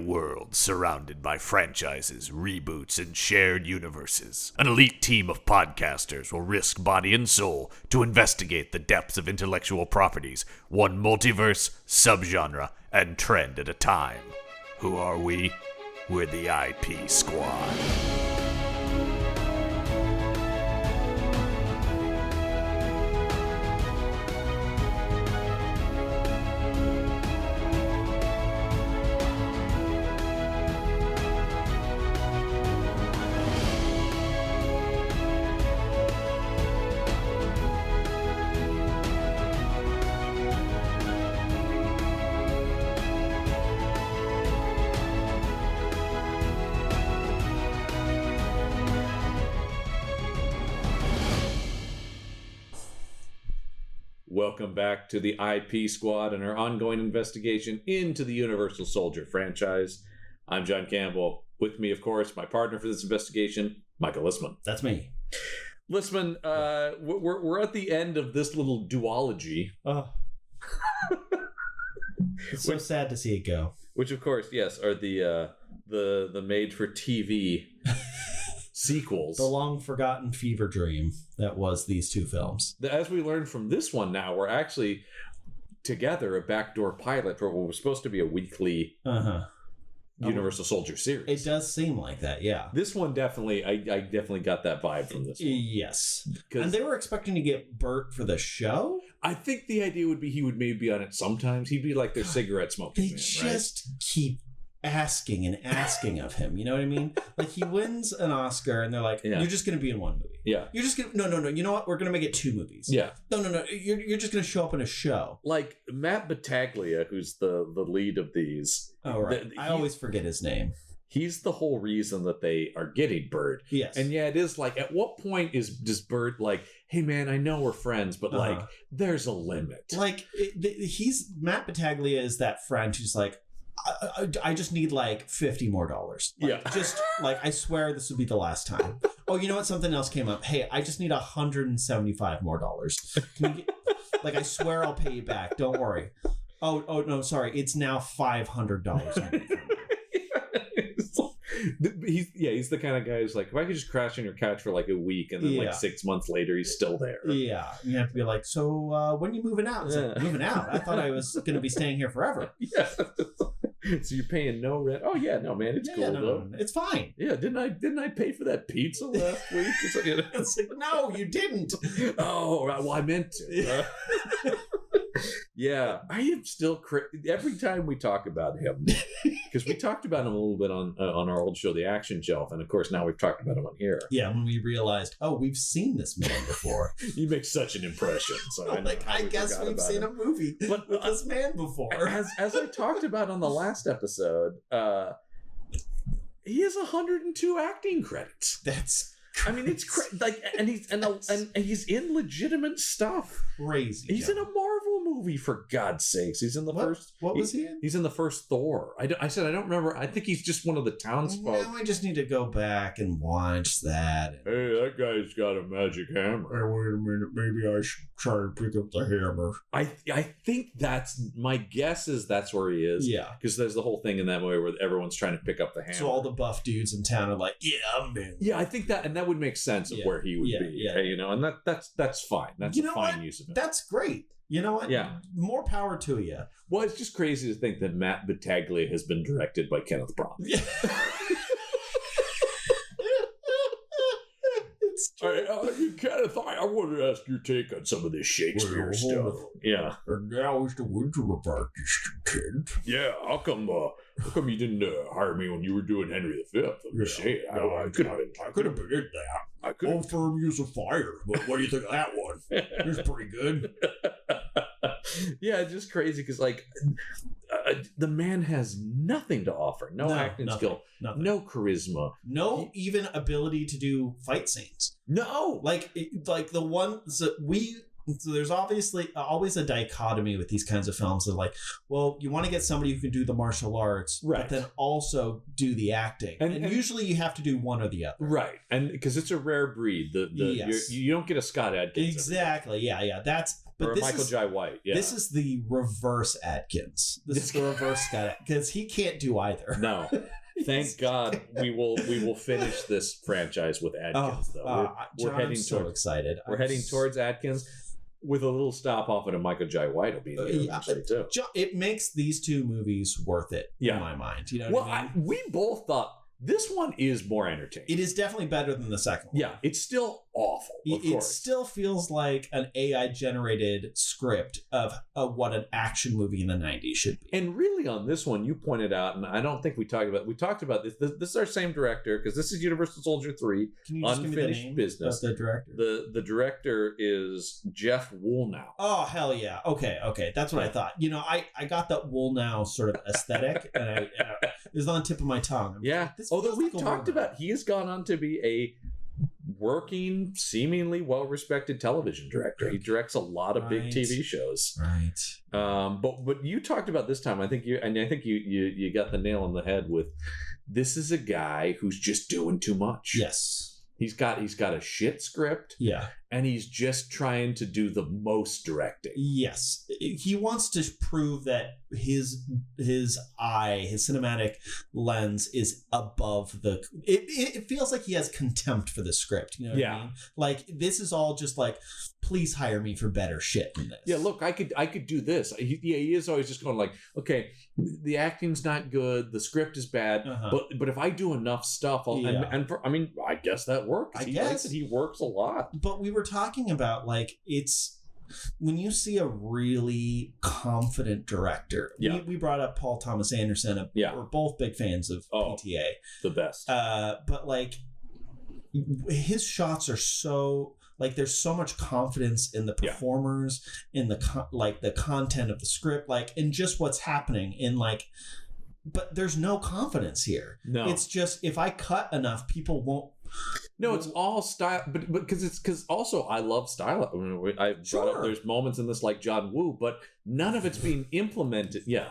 world surrounded by franchises, reboots, and shared universes. An elite team of podcasters will risk body and soul to investigate the depths of intellectual properties, one multiverse, subgenre, and trend at a time. Who are we? We're the IP Squad. Welcome back to the IP Squad and our ongoing investigation into the Universal Soldier franchise. I'm John Campbell. With me, of course, my partner for this investigation, Michael Listman. That's me. Listman, we're at the end of this little duology. Oh. It's so sad to see it go. Which, of course, yes, are the made-for-TV sequels. The long-forgotten fever dream that was these two films. As we learned from this one now, we're actually together a backdoor pilot for what was supposed to be a weekly Universal Soldier series. It does seem like that, yeah. This one definitely, I definitely got that vibe from this one. Yes. And they were expecting to get Burt for the show? I think the idea would be he would maybe be on it sometimes. He'd be like their cigarette smoking They man, just keep asking and asking of him. You know what I mean? Like, he wins an Oscar and they're like, You're just going to be in one movie. Yeah. You're just going to... No. You know what? We're going to make it two movies. Yeah. No. You're just going to show up in a show. Like, Matt Battaglia, who's the lead of these. Oh, right. I always forget his name. He's the whole reason that they are getting Burt. Yes. And yeah, it is like, at what point does Burt like, hey man, I know we're friends, but like, there's a limit. Like, Matt Battaglia is that friend who's like, I just need like $50 more. Like, just like, I swear this will be the last time. Oh, you know what? Something else came up. Hey, I just need $175 more. Can you like, I swear I'll pay you back. Don't worry. Oh no, sorry. It's now $500. He's the kind of guy who's like, if I could just crash on your couch for like a week and then like 6 months later he's still there. Yeah. You have to be like, so when are you moving out? It's like, moving out? I thought I was going to be staying here forever. Yeah. So you're paying no rent? Oh yeah, no man, it's cool though. No, it's fine. Yeah, didn't I pay for that pizza last week? It's like, no, you didn't. Oh, well, I meant to. Yeah, I am still every time we talk about him, because we talked about him a little bit on our old show, The Action Shelf, and of course now we've talked about him on here. Yeah, when we realized, we've seen this man before. You make such an impression. So I guess we've seen a movie with this man before. As I talked about on the last episode, he has 102 acting credits. I mean, it's like, and he's in legitimate stuff. Crazy. He's in a Marvel movie, for God's sakes. He's in the first. What was he in? He's in the first Thor. I said I don't remember. I think he's just one of the townsfolk. Now I just need to go back and watch that. Hey, that guy's got a magic hammer. Hey, wait a minute. Maybe I should try to pick up the hammer. I think that's my guess. Is that's where he is. Yeah, because there's the whole thing in that movie where everyone's trying to pick up the hammer. So all the buff dudes in town are like, "Yeah, I'm in." Yeah, I think that, and that would make sense of where he would be. Yeah, you know, and that's fine. That's a fine use of it. That's great. You know what? Yeah. More power to you. Well, it's just crazy to think that Matt Battaglia has been directed by Kenneth Branagh. Yeah. It's true. Kenneth, I wanted to ask your take on some of this Shakespeare stuff. Yeah. And now is the winter of our discontent. Yeah, how come you didn't hire me when you were doing Henry V? I could have been in that. Old Firm Use of Fire. But what do you think of that one? It's pretty good. Yeah, it's just crazy because like the man has nothing to offer. No acting skill. Nothing. No charisma. No even ability to do fight scenes. No. Like the one So there's obviously always a dichotomy with these kinds of films. They're like, well, you want to get somebody who can do the martial arts, right, but then also do the acting. And usually you have to do one or the other. Right. And because it's a rare breed. Yes. You don't get a Scott Adkins. Exactly. Yeah. But or Michael Jai White. Yeah. This is the reverse Adkins. This is the reverse Scott, because he can't do either. No. Thank God we will finish this franchise with Adkins, though. We're heading so excited. We're heading towards Adkins with a little stop off at a Michael Jai White will be in there eventually, too. It makes these two movies worth it in my mind. You know what I mean? We both thought this one is more entertaining. It is definitely better than the second one. Yeah, it's still awful, of course. It still feels like an AI-generated script of what an action movie in the 90s should be. And really on this one, you pointed out, and I don't think we talked about this. This is our same director, because this is Universal Soldier 3, Can you just Unfinished give me the name Business. of the director? The director is Jeff Wincott. Oh, hell yeah. Okay. That's what I thought. You know, I got that Woolnow sort of aesthetic, and it was on the tip of my tongue. Yeah. Although we've talked about, he has gone on to be a working, seemingly well-respected television director. He directs a lot of big TV shows. Right. But you talked about this time. I think you got the nail on the head with, this is a guy who's just doing too much. Yes. He's got a shit script. Yeah. And he's just trying to do the most directing. Yes. He wants to prove that his cinematic lens is above the... It feels like he has contempt for the script. You know what I mean? Like, this is all just like, please hire me for better shit than this. Yeah, look, I could do this. He is always just going like, okay, the acting's not good, the script is bad, but if I do enough stuff, I guess that works. I guess he works a lot. But we were talking about, like, it's when you see a really confident director. We brought up Paul Thomas Anderson. We're both big fans of PTA. The best. But like, his shots are so... Like, there's so much confidence in the performers, in the the content of the script, like, in just what's happening in, like... But there's no confidence here. No. It's just, if I cut enough, people won't... No, it's all style, but because also I love style. I mean, I brought up there's moments in this like John Woo, but none of it's being implemented. Yeah.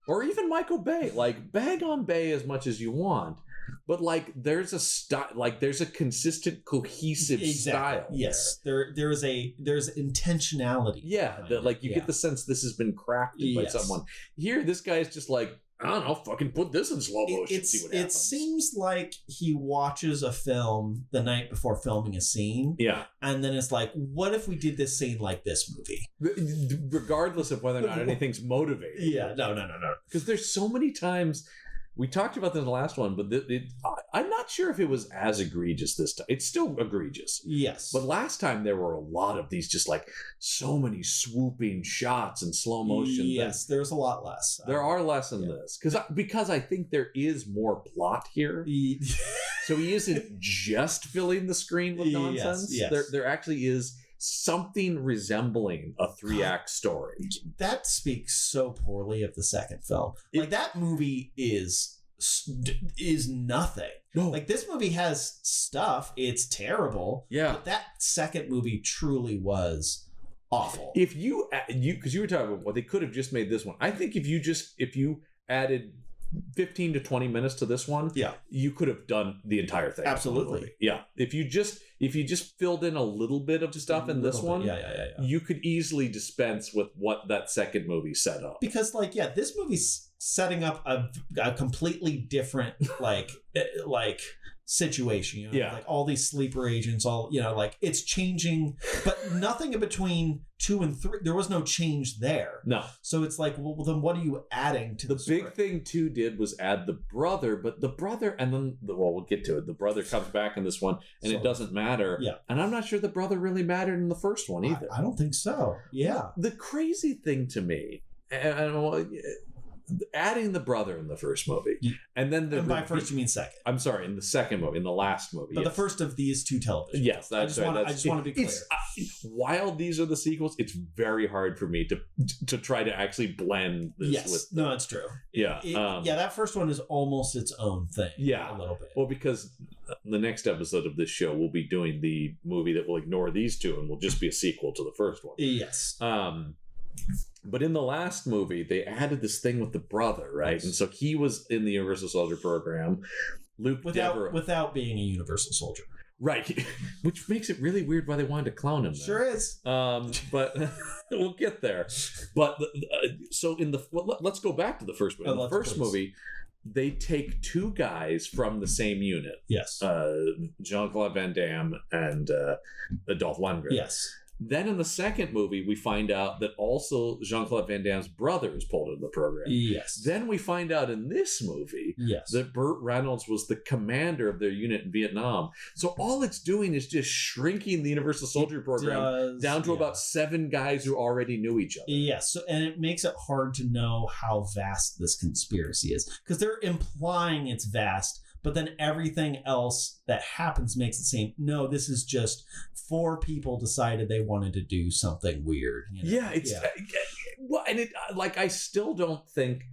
Or even Michael Bay. Like, bag on Bay as much as you want. But like, there's a style, like there's a consistent, cohesive style. Yes, there's intentionality. Yeah, like you get the sense this has been crafted by someone. Here, this guy's just like, I don't know, fucking put this in slow motion, see what happens. It seems like he watches a film the night before filming a scene. Yeah. And then it's like, what if we did this scene like this movie? Regardless of whether or not anything's motivated. Yeah, no. Because there's so many times... We talked about this in the last one, but I'm not sure if it was as egregious this time. It's still egregious. Yes. But last time there were a lot of these, just like so many swooping shots in slow motion. Yes, there's a lot less. There are less in this. Because I think there is more plot here. So he isn't just filling the screen with nonsense. Yes. There actually is something resembling a 3-act story. That speaks so poorly of the second film. Like, that movie is nothing. No. Like, this movie has stuff. It's terrible. Yeah. But that second movie truly was awful. If you because you were talking about, well, they could have just made this one. I think if you added 15 to 20 minutes to this one, you could have done the entire thing. Absolutely. Yeah. If you just filled in a little bit of stuff in this one, you could easily dispense with what that second movie set up. Because this movie's setting up a completely different like situation, like all these sleeper agents, all, like, it's changing, but nothing in between 2 and 3. There was no change there. No. So it's like, well, then what are you adding to the big thing 2 did was add the brother, but the brother, and then we'll get to it. The brother comes back in this one, and it doesn't matter. Yeah. And I'm not sure the brother really mattered in the first one either. I don't think so. Yeah. The crazy thing to me, adding the brother in the first movie, and then by first you mean second. I'm sorry, in the second movie, in the last movie, but the first of these 2 televisions. Yes, that's right. I just want to be clear. While these are the sequels, it's very hard for me to try to actually blend this with. No, it's true. Yeah, that first one is almost its own thing. Yeah, a little bit. Well, because the next episode of this show, we'll be doing the movie that will ignore these 2 and will just be a sequel to the first one. Yes. But in the last movie, they added this thing with the brother, right? Yes. And so he was in the Universal Soldier program. Luke without being a Universal Soldier. Right, which makes it really weird why they wanted to clone him. Then. Sure is. But we'll get there. But so let's go back to the first movie. In the first movie, they take two guys from the same unit. Yes. Jean-Claude Van Damme and Dolph Lundgren. Yes. Then in the second movie, we find out that also Jean-Claude Van Damme's brother is pulled into the program. Yes. Then we find out in this movie that Burt Reynolds was the commander of their unit in Vietnam. So all it's doing is just shrinking the Universal Soldier program down to about 7 guys who already knew each other. Yes. So, and it makes it hard to know how vast this conspiracy is because they're implying it's vast. But then everything else that happens makes it seem, no, this is just 4 people decided they wanted to do something weird. You know? Yeah, it's well, and it I still don't think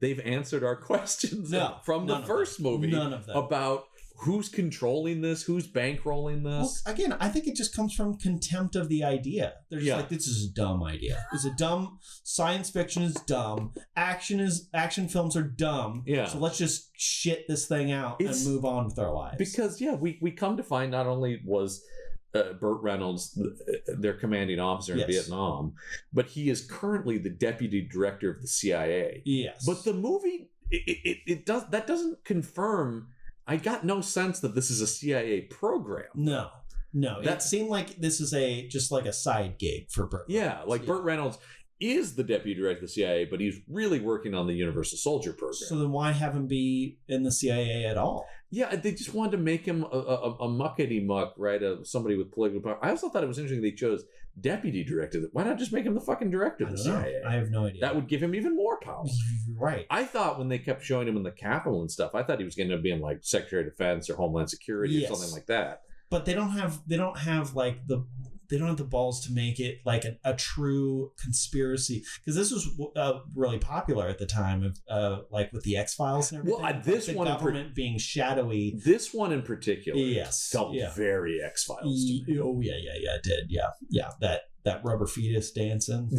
they've answered our questions from the first movie about who's controlling this, who's bankrolling this. Well, again, I think it just comes from contempt of the idea. They're just like, this is a dumb idea. It's a dumb science fiction is dumb. Action films are dumb. Yeah. So let's just shit this thing out and move on with our lives. Because we come to find not only was Burt Reynolds their commanding officer in Vietnam, but he is currently the deputy director of the CIA. Yes. But the movie it doesn't confirm. I got no sense that this is a CIA program. No. That seemed like this is just like a side gig for Burt Reynolds. Yeah, like Burt Reynolds is the deputy director of the CIA, but he's really working on the Universal Soldier program. So then why have him be in the CIA at all? Yeah, they just wanted to make him a muckety-muck, right? Somebody with political power. I also thought it was interesting they chose deputy director. Why not just make him the fucking director of the CIA? I have no idea. That would give him even more power. Right. I thought when they kept showing him in the Capitol and stuff, I thought he was going to be in like Secretary of Defense or Homeland Security or something like that. But they don't have the balls to make it like a true conspiracy, because this was really popular at the time of like with the X-Files and everything. Well, this like one the government being shadowy. This one in particular, felt yeah. very X-Files to me. Oh yeah, it did. Yeah. That rubber fetus dancing,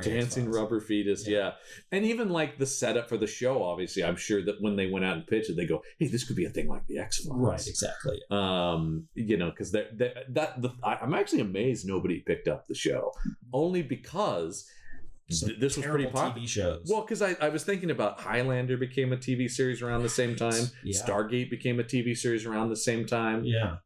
dancing rubber fetus, yeah. And even like the setup for the show, obviously, I'm sure that when they went out and pitched it, they go, "Hey, this could be a thing like the X-Files." Right, exactly. Because I'm actually amazed nobody picked up the show, only because this was pretty popular. TV shows. Well, because I was thinking about Highlander became a TV series around the same time. Yeah. Stargate became a TV series around the same time. Yeah.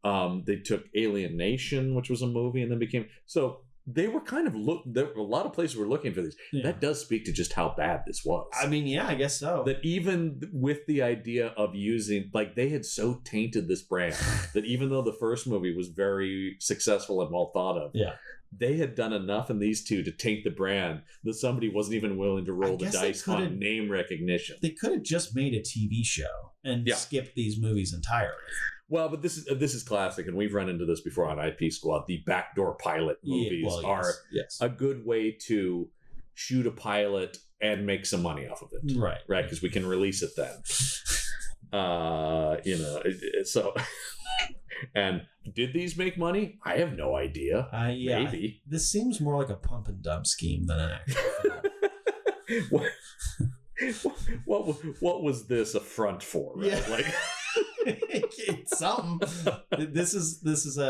They took Alien Nation, which was a movie, and then became so. They were kind of there were a lot of places were looking for these. Yeah. That does speak to just how bad this was. I mean, yeah, I guess so. That even with the idea of using, like, they had so tainted this brand that even though the first movie was very successful and well thought of, they had done enough in these two to taint the brand that somebody wasn't even willing to roll the dice on name recognition. They could have just made a TV show and skipped these movies entirely. Well, but this is classic, and we've run into this before on IP Squad. The backdoor pilot movies are a good way to shoot a pilot and make some money off of it, right? Because we can release it then. So. And did these make money? I have no idea. Maybe this seems more like a pump and dump scheme than an actual film. What was this a front for? Right? Yeah. Like. It's something. This is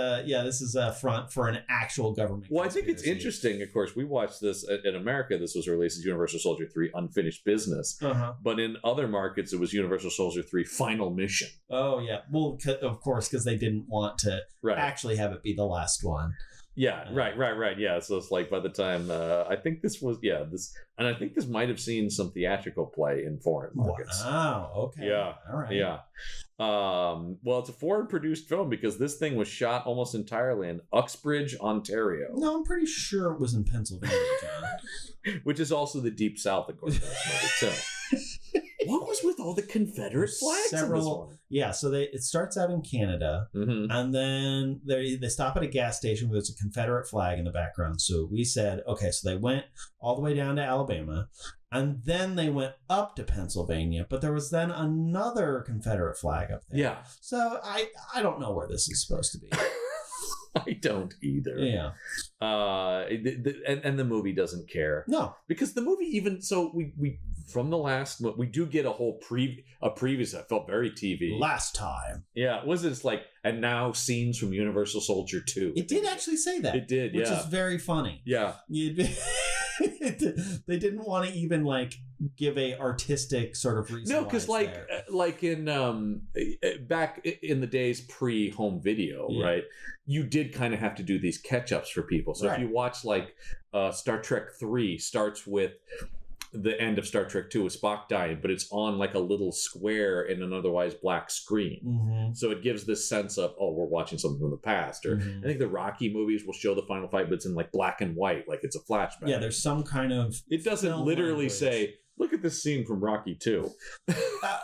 a front for an actual government. Well, I think it's interesting. Of course, we watched this in America. This was released as Universal Soldier 3: Unfinished Business. But in other markets, it was Universal Soldier 3: Final Mission. Oh yeah, well, of course, because they didn't want to actually have it be the last one. Yeah, right. Yeah, so it's like by the time I think this was this, and I think this might have seen some theatrical play in foreign markets. Wow. Okay. Yeah. All right. Yeah. Well, it's a foreign produced film because this thing was shot almost entirely in Uxbridge, Ontario. No, I'm pretty sure it was in Pennsylvania, John. Which is also the deep south, of course. Too. What was with all the Confederate flags in this one? Yeah, so it starts out in Canada, and then they stop at a gas station where there's a Confederate flag in the background. So we said, okay, so they went all the way down to Alabama, and then they went up to Pennsylvania, but there was then another Confederate flag up there. Yeah. So I don't know where this is supposed to be. I don't either. Yeah. And the movie doesn't care. No, because the movie even so we from the last we do get a whole previous that felt very TV. Last time. Yeah, was it like and now scenes from Universal Soldier 2. It did actually say that. It did, which yeah. is very funny. Yeah. They didn't want to even like give a artistic sort of reason. No, because like in back in the days pre home video, right? You did kind of have to do these catch ups for people. So if you watch like Star Trek 3 starts with the end of Star Trek 2 with Spock dying, but it's on like a little square in an otherwise black screen. Mm-hmm. So it gives this sense of, oh, we're watching something from the past. Or I think the Rocky movies will show the final fight, but it's in like black and white, like it's a flashback. Yeah, there's some kind of... It doesn't literally say, look at this scene from Rocky 2.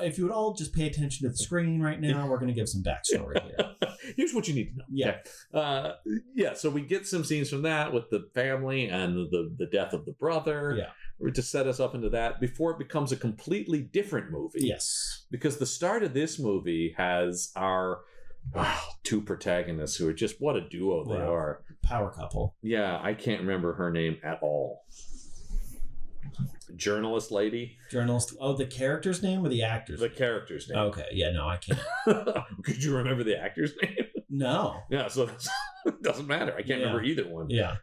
If you would all just pay attention to the screen right now, we're going to give some backstory here. Here's what you need to know. Yeah. So we get some scenes from that with the family and the death of the brother. Yeah. To set us up into that before it becomes a completely different movie. Yes. Because the start of this movie has our two protagonists who are just, what a duo they are. Power couple. Yeah, I can't remember her name at all. Journalist lady? Journalist. Oh, the character's name or the actor's The name? character's name. Okay. Yeah, no, I can't. Could you remember the actor's name? No. Yeah, so it doesn't matter. I can't remember either one. Yeah.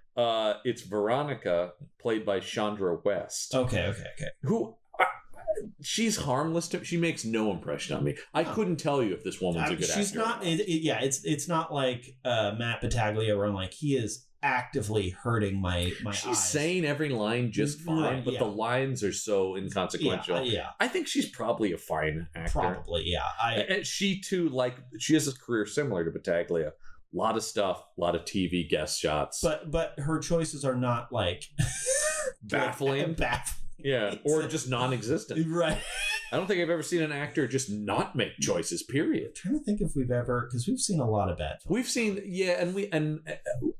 It's Veronica, played by Chandra West. Okay. Who... she's harmless. She makes no impression on me. I couldn't tell you if this woman's a good actor. She's not. It's not like Matt Battaglia where I'm like, he is actively hurting my She's eyes. saying every line just fine, but the lines are so inconsequential. Yeah. I think she's probably a fine actor. Probably, yeah. And she too, she has a career similar to Battaglia. A lot of stuff, a lot of TV guest shots. But her choices are not like baffling. Yeah, or just non-existent. Right. I don't think I've ever seen an actor just not make choices, period. I'm trying to think if we've ever, because we've seen a lot of bad films. We've seen, and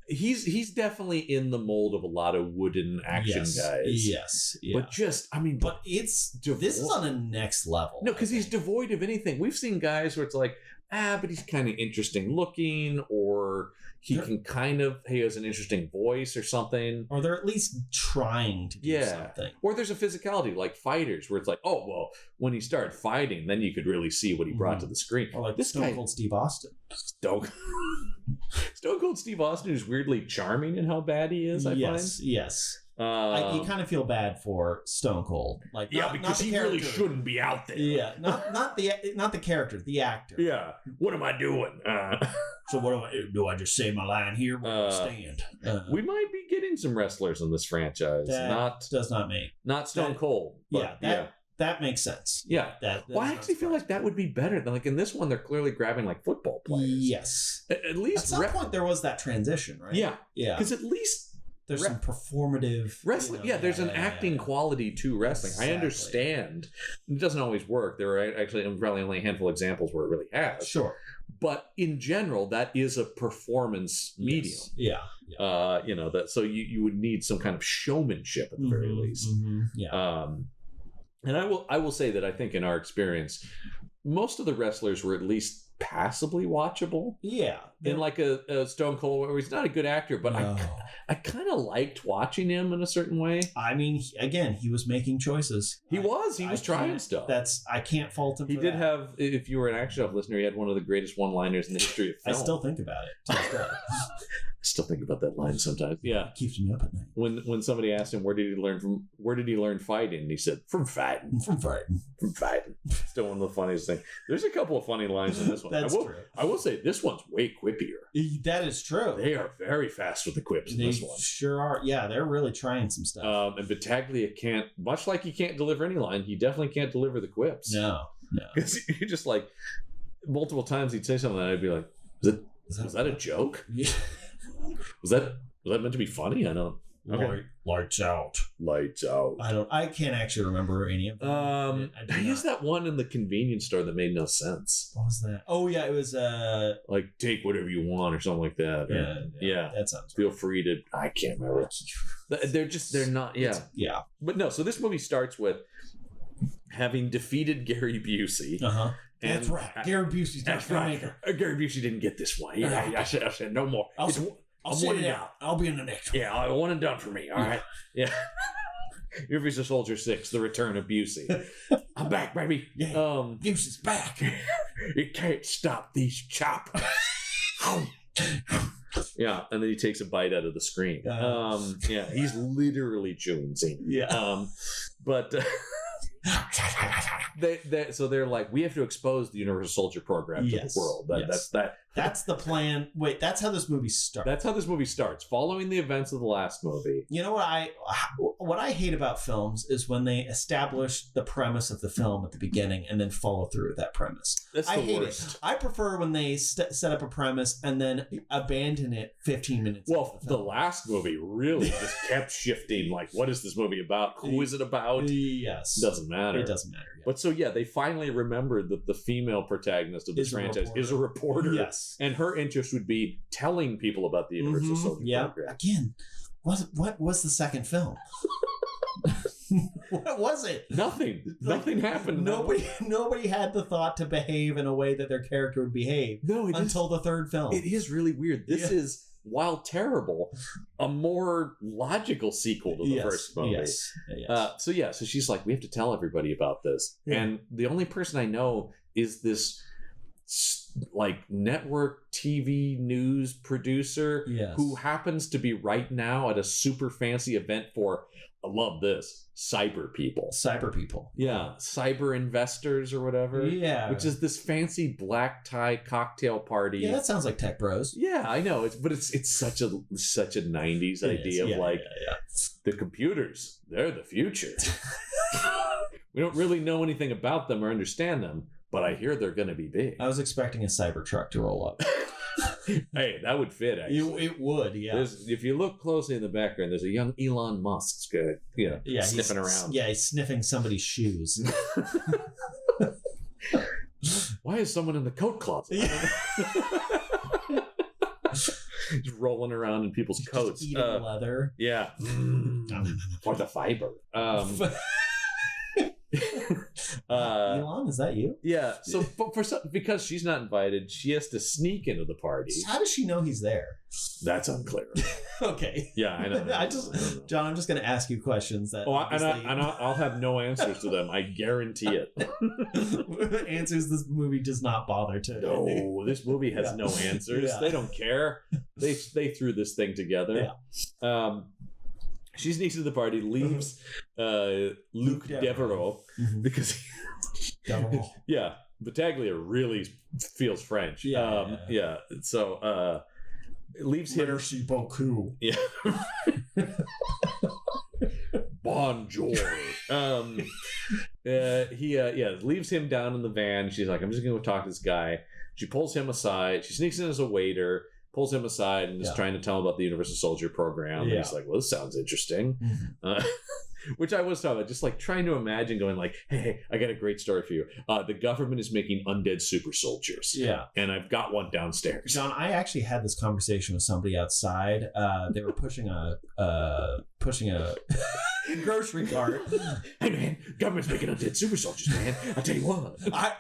he's definitely in the mold of a lot of wooden action guys. Yes. Yeah. But just, but it's, this is on a next level. No, because he's devoid of anything. We've seen guys where it's like, but he's kind of interesting looking, or he has an interesting voice or something. Or they're at least trying to do something. Or there's a physicality, like fighters, where it's like, oh, well, when he started fighting, then you could really see what he brought to the screen. Or like Stone Cold Steve Austin. Stone Cold Steve Austin is weirdly charming in how bad he is, I find. Yes. You kind of feel bad for Stone Cold, because he really shouldn't be out there. Yeah, not the character, the actor. Yeah, what am I doing? So what do I do? Do I just say my line here? Where I stand? We might be getting some wrestlers in this franchise. Does not make not Stone Cold. But that makes sense. Yeah. I actually feel like that would be better than in this one. They're clearly grabbing football players. Yes. At least at some point there was that transition, right? Yeah. Because at least. There's some performative wrestling. There's an acting quality to wrestling. Exactly. I understand. It doesn't always work. There are actually probably only a handful of examples where it really has. Sure. But in general, that is a performance medium. Yeah. So you would need some kind of showmanship at the very least. Mm-hmm. Yeah. And I will say that I think in our experience, most of the wrestlers were at least passably watchable. Yeah. In a Stone Cold, where he's not a good actor, but I kind of liked watching him in a certain way. I mean, he was making choices. He was trying stuff. I can't fault him. He did have, if you were an Action Shelf listener, he had one of the greatest one-liners in the history of film. I still think about it. I still think about that line sometimes. Yeah, it keeps me up at night. When somebody asked him where did he learn fighting, and he said from fighting. Still one of the funniest things. There's a couple of funny lines in this one. That's true. I will say this one's way quippier. That is true. They are very fast with the quips in this one. Sure are. Yeah, they're really trying some stuff. And Battaglia can't, much like he can't deliver any line, he definitely can't deliver the quips. No. Because you're just multiple times he'd say something and I'd be like, was that a joke? Yeah. Was that meant to be funny? I don't. Okay. Lights out. I can't actually remember any of them. I used that one in the convenience store that made no sense. What was that? Oh yeah, it was take whatever you want or something like that. Yeah. That sounds. Feel free to. I can't remember. They're not. Yeah. But no. So this movie starts with having defeated Gary Busey. That's right. Gary Busey's not right. Gary Busey didn't get this one. I said no more. I'll sit it out. I'll be in the next one. Yeah, one and done for me. All right. Yeah. Universal Soldier 6: The Return of Busey. I'm back, baby. Yeah. Busey's back. You can't stop these choppers. Yeah, and then he takes a bite out of the screen. Yeah, he's literally chewing scene. Yeah. But so they're like, we have to expose the Universal Soldier program to the world. That's the plan. Wait, that's how this movie starts. That's how this movie starts, following the events of the last movie. You know what I hate about films is when they establish the premise of the film at the beginning and then follow through with that premise. That's I the hate worst. it. I prefer when they set up a premise and then abandon it 15 minutes. Well, the last movie really just kept shifting. Like, what is this movie about? Who is it about? Yes. Doesn't matter. It doesn't matter. Yeah. But so, yeah, they finally remembered that the female protagonist of this franchise is a reporter. Yes. And her interest would be telling people about the Universal Soldier program. Again, what was the second film? What was it? Nothing. Nothing happened. Nobody had the thought to behave in a way that their character would behave until the third film. It is really weird. This is, while terrible, a more logical sequel to the first movie. Yes. So she's like, we have to tell everybody about this. Yeah. And the only person I know is this like network TV news producer who happens to be right now at a super fancy event for, I love this, cyber people. Yeah. Cyber investors or whatever. Yeah. Which is this fancy black tie cocktail party. Yeah, that sounds like Tech Bros. Yeah, I know. It's such a 90s idea of the computers, they're the future. We don't really know anything about them or understand them, but I hear they're going to be big. I was expecting a Cybertruck to roll up. Hey, that would fit, actually. It would, yeah. If you look closely in the background, there's a young Elon Musk sniffing around. Yeah, he's sniffing somebody's shoes. Why is someone in the coat closet? He's rolling around in people's coats. Just eating leather. Yeah. For the fiber. Elon, is that you? Yeah. So because she's not invited, she has to sneak into the party. How does she know he's there? That's unclear. Okay. Yeah, I know. John, I'm just going to ask you questions that. I'll have no answers to them. I guarantee it. Answers this movie does not bother to. No, this movie has no answers. Yeah. They don't care. They threw this thing together. Yeah. She sneaks into the party, leaves Luke Devereaux because Battaglia really feels French. Yeah. So leaves him. Merci beaucoup. Yeah. Bonjour. He leaves him down in the van. She's like, I'm just gonna go talk to this guy. She pulls him aside. She sneaks in as a waiter. Pulls him aside and is trying to tell him about the Universal Soldier program. And he's like, well, this sounds interesting. Mm-hmm. Which I was talking about, just like trying to imagine going like, hey, I got a great story for you. The government is making undead super soldiers. Yeah. And I've got one downstairs. John, I actually had this conversation with somebody outside. They were pushing a grocery cart. Hey man, government's making undead super soldiers, man. I'll tell you what.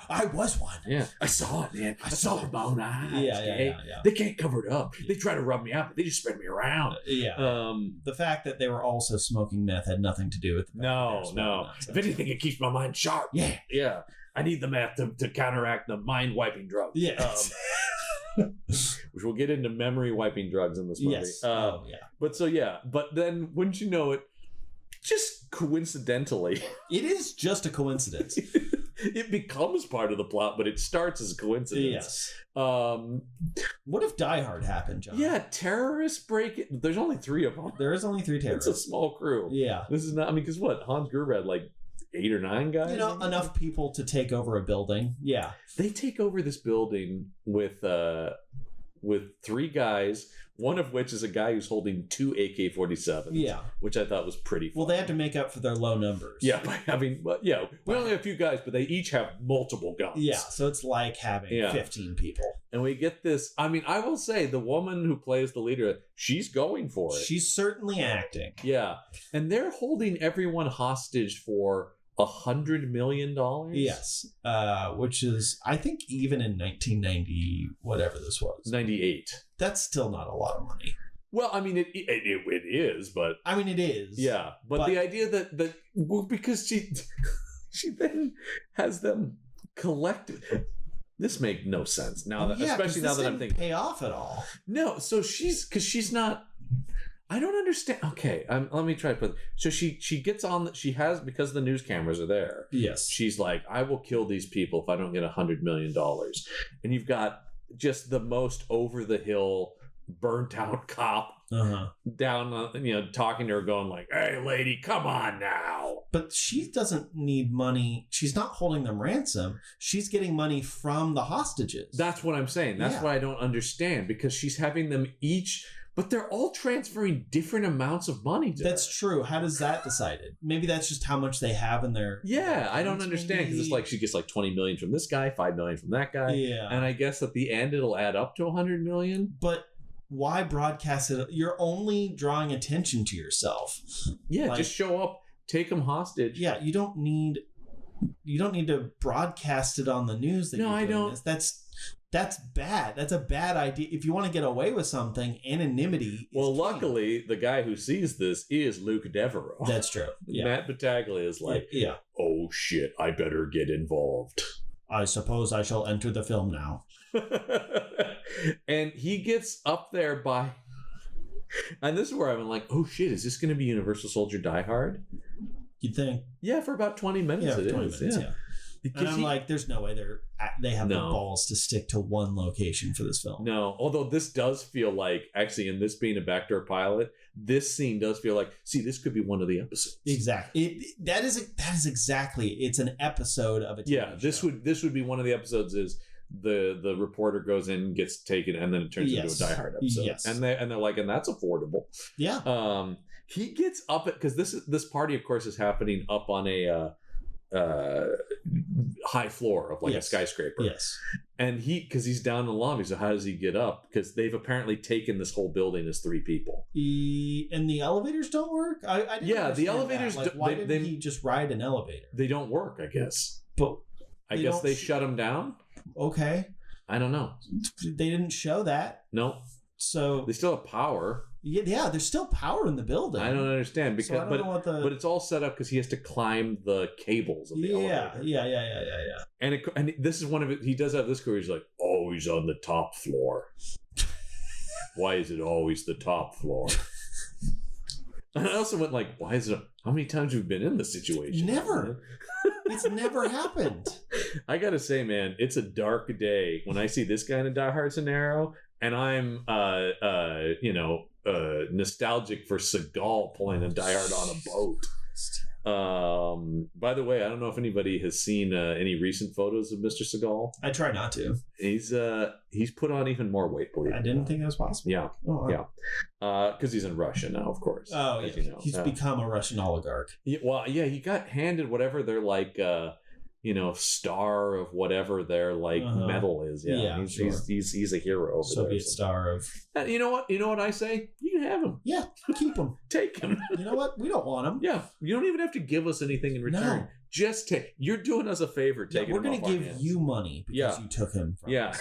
I was one. Yeah. I saw it, man. I saw it with my own eyes. Yeah. They can't cover it up. They try to rub me out, but they just spread me around. Yeah. The fact that they were also smoking meth had nothing to do with it. No. If anything, it keeps my mind sharp. Yeah. I need the meth to counteract the mind-wiping drugs. Yes. Which we'll get into memory-wiping drugs in this movie. Yes. But then, wouldn't you know it, just coincidentally... It is just a coincidence. It becomes part of the plot, but it starts as a coincidence. Yes. What if Die Hard happened, John? Yeah, terrorists break it. There's only 3 of them. There is only 3 terrorists. It's a small crew. Yeah. This is not, because what? Hans Gruber had like 8 or 9 guys? Enough people to take over a building. Yeah. They take over this building with 3 guys, one of which is a guy who's holding 2 AK-47s. Yeah. Which I thought was pretty fun. Well, they have to make up for their low numbers. Yeah, by having... we only have a few guys, but they each have multiple guns. Yeah, so it's like having 15 people. And we get this... I will say, the woman who plays the leader, she's going for it. She's certainly acting. Yeah. And they're holding everyone hostage for... $100 million? Yes. Which is, I think, even in 1990, whatever this was. 98. That's still not a lot of money. Well, I mean, it is, but I mean, it is. yeah, but the idea that well, because she then has them collected. This makes no sense now that, especially now that I'm thinking, pay off at all. No, so she's not. I don't understand. Okay, let me try to put. So she gets on. She has, because the news cameras are there. Yes, she's like, I will kill these people if I don't get $100 million. And you've got just the most over the hill, burnt out cop down, talking to her, going like, "Hey, lady, come on now." But she doesn't need money. She's not holding them ransom. She's getting money from the hostages. That's what I'm saying. That's what I don't understand, because she's having them each. But they're all transferring different amounts of money to That's her. true. How does that decided? Maybe that's just how much they have in their... Yeah, I don't understand, because it's like she gets like 20 million from this guy, 5 million from that guy. Yeah. And I guess at the end it'll add up to 100 million. But why broadcast it? You're only drawing attention to yourself. Yeah, just show up, take them hostage. Yeah, you don't need to broadcast it on the news. No, I don't. That's bad. That's a bad idea. If you want to get away with something, anonymity is key. Luckily, the guy who sees this is Luke Devereaux. That's true. Yeah. Matt Battaglia is like, oh shit, I better get involved. I suppose I shall enter the film now. And he gets up there by... And this is where I'm like, oh shit, is this going to be Universal Soldier Die Hard? You'd think. Yeah, for about 20 minutes it 20 is. minutes, yeah. And I'm like, there's no way they have the No. balls to stick to one location for this film. No, although this does feel like, actually, in this being a backdoor pilot, this scene does feel like, see, this could be one of the episodes. Exactly. That is exactly. It's an episode of a TV show. This would be one of the episodes. Is the reporter goes in, gets taken, and then it turns into a Die Hard episode. Yes. And they're like, and that's affordable. Yeah. He gets up at, because this party, of course, is happening up on a high floor of like a skyscraper. Yes. And because he's down in the lobby, so how does he get up? Because they've apparently taken this whole building as 3 people. And the elevators don't work? I didn't the elevators that. Like, why didn't he just ride an elevator? They don't work, I guess. But I guess they shut him down. Okay. I don't know. They didn't show that. No. So they still have power. Yeah, there's still power in the building. I don't understand, because so I don't know what but it's all set up because he has to climb the cables of the elevator. Yeah. And this is one of it. He does have this career. He's like, always on the top floor. Why is it always the top floor? And I also went like, why is it? How many times have we been in this situation? Never. It's never happened. I gotta say, man, it's a dark day when I see this guy in a Die Hard scenario, and I'm nostalgic for Seagal pulling a Die Hard on a boat. By the way, I don't know if anybody has seen any recent photos of Mr. Seagal. I try not to. He's put on even more weight. I didn't think that was possible. Yeah. Oh, wow. Yeah. Because he's in Russia now, of course. Oh, yeah. You know. He's become a Russian oligarch. Yeah, well, yeah, he got handed whatever their like star of whatever their like medal is. Yeah, he's a hero over Soviet there. Star of. And you know what I say? You can have him. Yeah, keep him. Take him. You know what? We don't want him. Yeah, you don't even have to give us anything in return. No. Just take. You're doing us a favor. Taking we're going to give you money because you took him from us.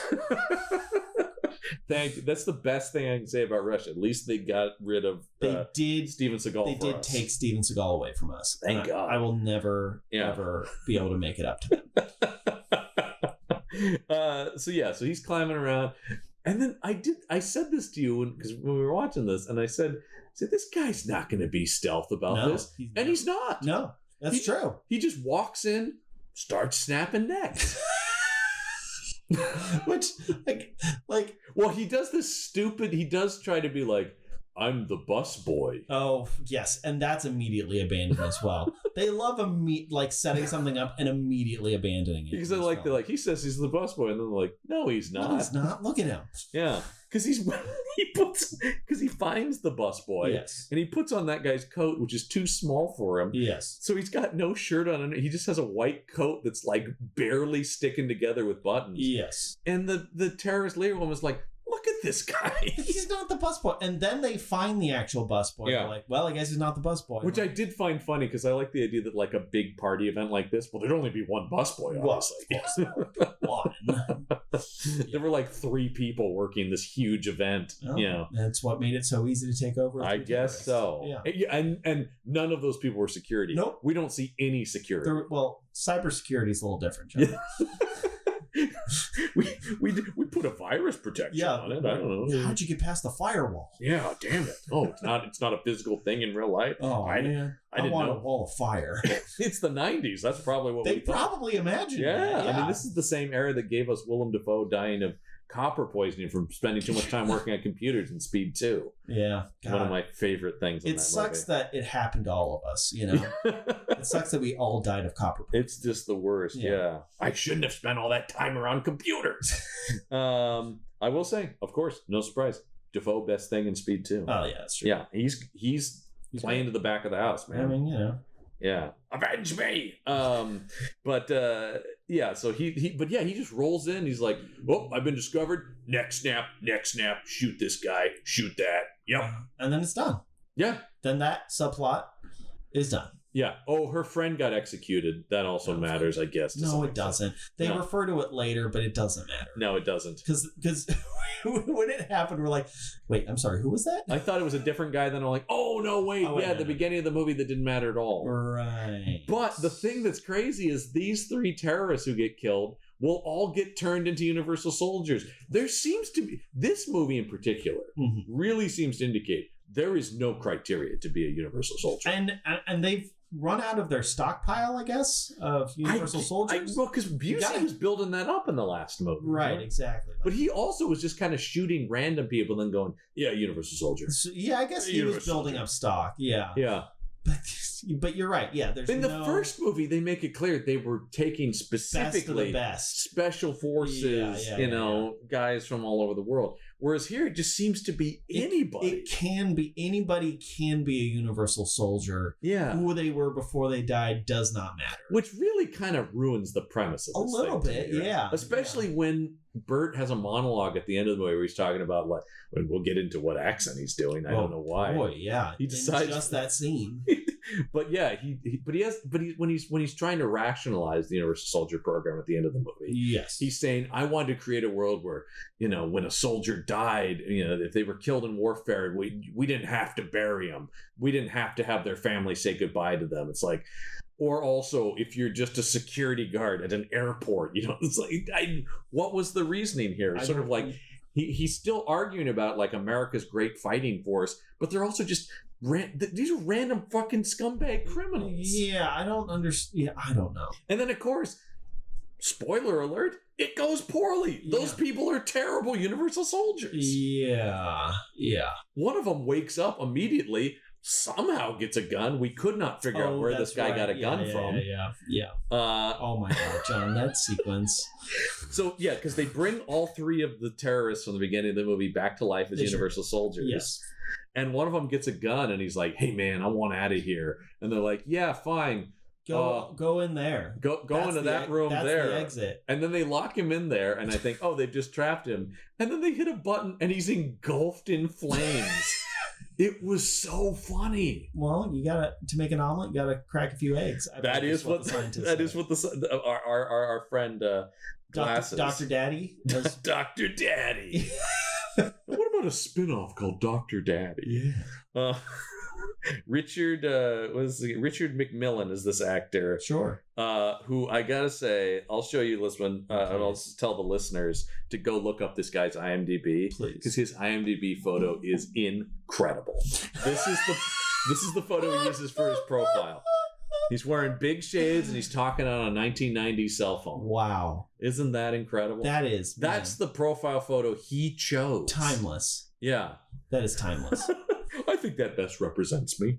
Thank you. That's the best thing I can say about Russia. At least they got rid of Steven Seagal. They did take Steven Seagal away from us. Thank God. I will never ever be able to make it up to them. So he's climbing around, and then I said this to you because when we were watching this, and I said this guy's not going to be stealth about this, and he's not. No, that's true. He just walks in, starts snapping necks. Which well, he does this stupid. He does try to be like, I'm the bus boy. Oh yes, and that's immediately abandoned as well. They love setting something up and immediately abandoning it. Because they're like, he says he's the bus boy, and then they're like, no, he's not. No, he's not. Look at him. Yeah, because he finds the bus boy, and he puts on that guy's coat, which is too small for him. Yes. So he's got no shirt on, and he just has a white coat that's like barely sticking together with buttons. Yes. And the terrorist leader one was like, look at this guy. He's not the busboy. And then they find the actual busboy. Yeah. They're like, well, I guess he's not the busboy. Which I did find funny because I like the idea that like a big party event like this, well, there'd only be one busboy, obviously. One. There were like 3 people working this huge event. Oh, that's what made it so easy to take over. I guess so. Yeah. And none of those people were security. Nope. We don't see any security. Well, cybersecurity is a little different, John. we put a virus protection on it. I don't know. How'd you get past the firewall? Yeah, damn it. Oh, it's not a physical thing in real life. Oh, man. I didn't want know. a wall of fire. It's the 90s. That's probably what they we thought. probably imagined. Yeah. That. I mean, this is the same era that gave us Willem Dafoe dying of copper poisoning from spending too much time working on computers in Speed 2. Yeah. God. One of my favorite things in It that sucks movie. that it happened to all of us, It sucks that we all died of copper poisoning. It's just the worst. Yeah. I shouldn't have spent all that time around computers. I will say, of course, no surprise. Defoe, best thing in Speed 2. Oh, yeah, that's true. Yeah, he's playing to the back of the house, man. I mean, Yeah. Avenge me. Yeah, so he just rolls in. He's like, oh, I've been discovered. Next snap. Shoot this guy. Shoot that. Yep. And then it's done. Yeah. Then that subplot is done. Yeah. Oh, her friend got executed. That also matters, I guess. No, it doesn't. They No. refer to it later, but it doesn't matter. No, it doesn't. Because when it happened, we're like, wait, I'm sorry, who was that? I thought it was a different guy. Then I'm like, oh, no, wait. Oh, wait, yeah, no, the no. beginning of the movie that didn't matter at all. Right. But the thing that's crazy is these 3 terrorists who get killed will all get turned into Universal Soldiers. There seems to be, this movie in particular, really seems to indicate there is no criteria to be a Universal Soldier. And they've run out of their stockpile, I guess, of Universal Soldiers. Well, because Busey was building that up in the last movie. Right, exactly. But he also was just kind of shooting random people and then going, yeah, Universal Soldier. So, yeah, I guess he was building up stock. Yeah. Yeah. But you're right. Yeah, there's in the first movie, they make it clear they were taking specifically special forces, guys from all over the world. Whereas here, it just seems to be anybody. Anybody can be a Universal Soldier. Yeah. Who they were before they died does not matter. Which really kind of ruins the premise of this a little bit, yeah. Especially when Burt has a monologue at the end of the movie where he's talking about, like, we'll get into what accent he's doing. I don't know why. Boy, yeah. He decides just that scene. But yeah, when he's trying to rationalize the Universal Soldier program at the end of the movie, yes, he's saying, I wanted to create a world where, when a soldier died, if they were killed in warfare, we didn't have to bury them. We didn't have to have their family say goodbye to them. It's like, or also if you're just a security guard at an airport, it's like, what was the reasoning here? It's sort of like he's still arguing about like America's great fighting force, but they're also just these are random fucking scumbag criminals. Yeah, I don't understand. Yeah, I don't know. And then, of course, spoiler alert, it goes poorly. Yeah. Those people are terrible Universal Soldiers. Yeah. One of them wakes up immediately, somehow gets a gun. We could not figure out where this guy got a gun from. Yeah. Oh my God, John, that sequence. So, yeah, because they bring all 3 of the terrorists from the beginning of the movie back to life as Universal Soldiers. Yes. And one of them gets a gun and he's like, hey, man, I want out of here. And they're like, yeah, fine. Go in there. Go into that room that's there. The exit. And then they lock him in there. And I think, oh, they've just trapped him. And then they hit a button and he's engulfed in flames. It was so funny. Well, to make an omelet, you gotta crack a few eggs. That is what our friend Glasses. Dr. Daddy. Dr. Daddy. What about a spin-off called Dr. Daddy? Yeah. Richard McMillan is this actor. Sure. Who I gotta say, I'll show you this one, and I'll tell the listeners to go look up this guy's IMDb, because his IMDb photo is incredible. This is the photo he uses for his profile. He's wearing big shades and he's talking on a 1990s cell phone. Wow. Isn't that incredible? That is. That's the profile photo he chose. Timeless. Yeah. That is timeless. I think that best represents me.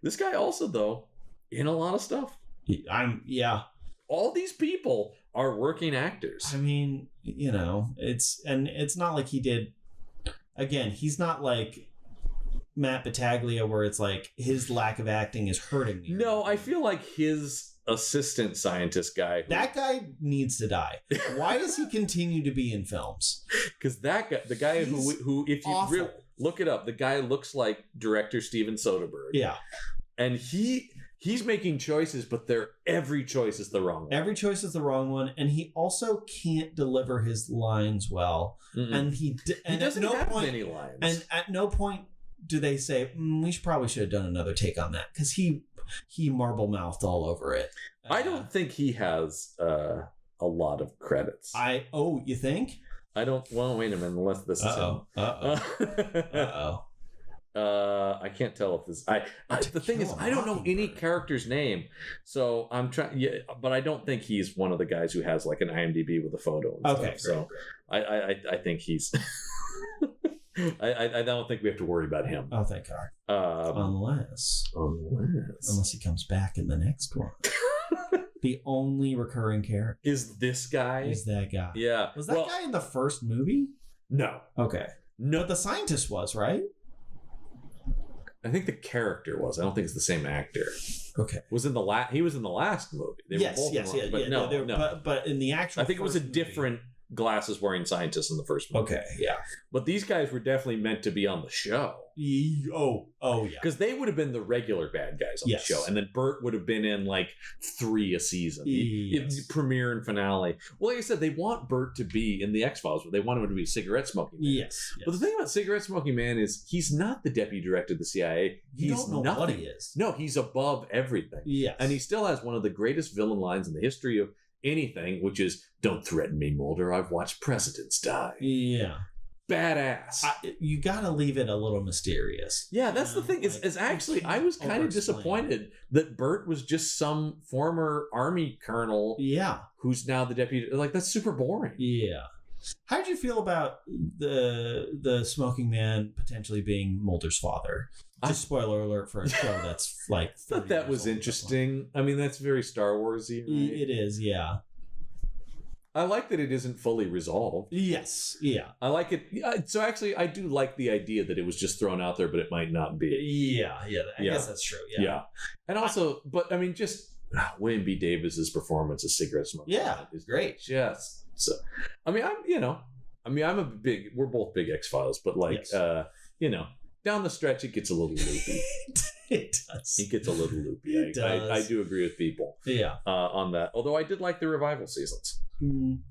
This guy also, though, in a lot of stuff. Yeah. All these people are working actors. I mean, it's not like he did. Again, he's not like Matt Battaglia where it's like his lack of acting is hurting me. No, I feel like his assistant scientist guy. That guy needs to die. Why does he continue to be in films? Because that guy, the guy who if you awful. really look it up, the guy looks like director Steven Soderbergh. Yeah. And he's making choices, but every choice is the wrong one. Every choice is the wrong one, and he also can't deliver his lines well. Mm-mm. And he doesn't at no have point, many lines. And at no point do they say we probably should have done another take on that because he marble mouthed all over it. I don't think he has a lot of credits. You think? I don't. Well, wait a minute. Unless this is him. I can't tell if this. The thing is, I don't know any character's name, so I'm trying. Yeah, but I don't think he's one of the guys who has like an IMDb with a photo. And Okay, stuff, great. so I think he's. I don't think we have to worry about him. Oh, thank God. Unless he comes back in the next one. The only recurring character is this guy. Is that guy? Yeah. Was that guy in the first movie? No. Okay. No. But the scientist was, right? I think the character was. I don't think it's the same actor. Okay. He was in the last movie. They yes, were both yes, but no. But in the actual, I think it was a different glasses wearing scientist in the first movie. Okay, yeah. But these guys were definitely meant to be on the show. Oh, yeah. Because they would have been the regular bad guys on the show. And then Burt would have been in like 3 a season. Premiere and finale. Well, like I said, they want Burt to be in the X-Files, but they want him to be a cigarette smoking man. Yes. But the thing about cigarette smoking man is he's not the deputy director of the CIA. You He's don't know nothing. what he is. No, he's above everything. Yes. And he still has one of the greatest villain lines in the history of anything, which is, "Don't threaten me, Mulder. I've watched presidents die." Yeah. Badass. You got to leave it a little mysterious. Yeah, that's the thing. Is actually, I was kind of disappointed that Burt was just some former army colonel. Yeah. Who's now the deputy. Like, that's super boring. Yeah. How did you feel about the smoking man potentially being Mulder's father? Just spoiler alert for a show that's like. I thought that was interesting. I mean, that's very Star Warsy. Right? It is, yeah. I like that it isn't fully resolved. Yes, yeah. I like it. So actually, I do like the idea that it was just thrown out there, but it might not be. Yeah. I guess that's true. Yeah. And also, but I mean, just William B. Davis's performance as cigarette smoker. Yeah, is great. Just so. I mean, we're both big X-Files, but like, yes. Down the stretch, it gets a little loopy. It does. It gets a little loopy. It does. I do agree with people. Yeah. On that. Although I did like the revival seasons.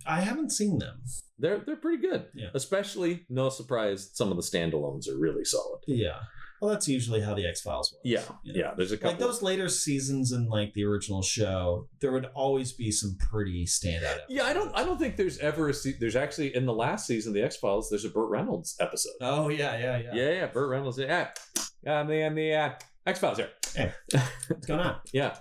I haven't seen them. They're pretty good. Yeah. Especially, no surprise, some of the standalones are really solid. Yeah. Well, that's usually how the X-Files was. Yeah. Yeah. There's a couple. Like those later seasons in like the original show, there would always be some pretty standout episodes. Yeah, I don't think there's ever there's actually in the last season of the X-Files, there's a Burt Reynolds episode. Oh yeah. Yeah, Burt Reynolds. Yeah. The X-Files here. Hey, what's going on? Yeah.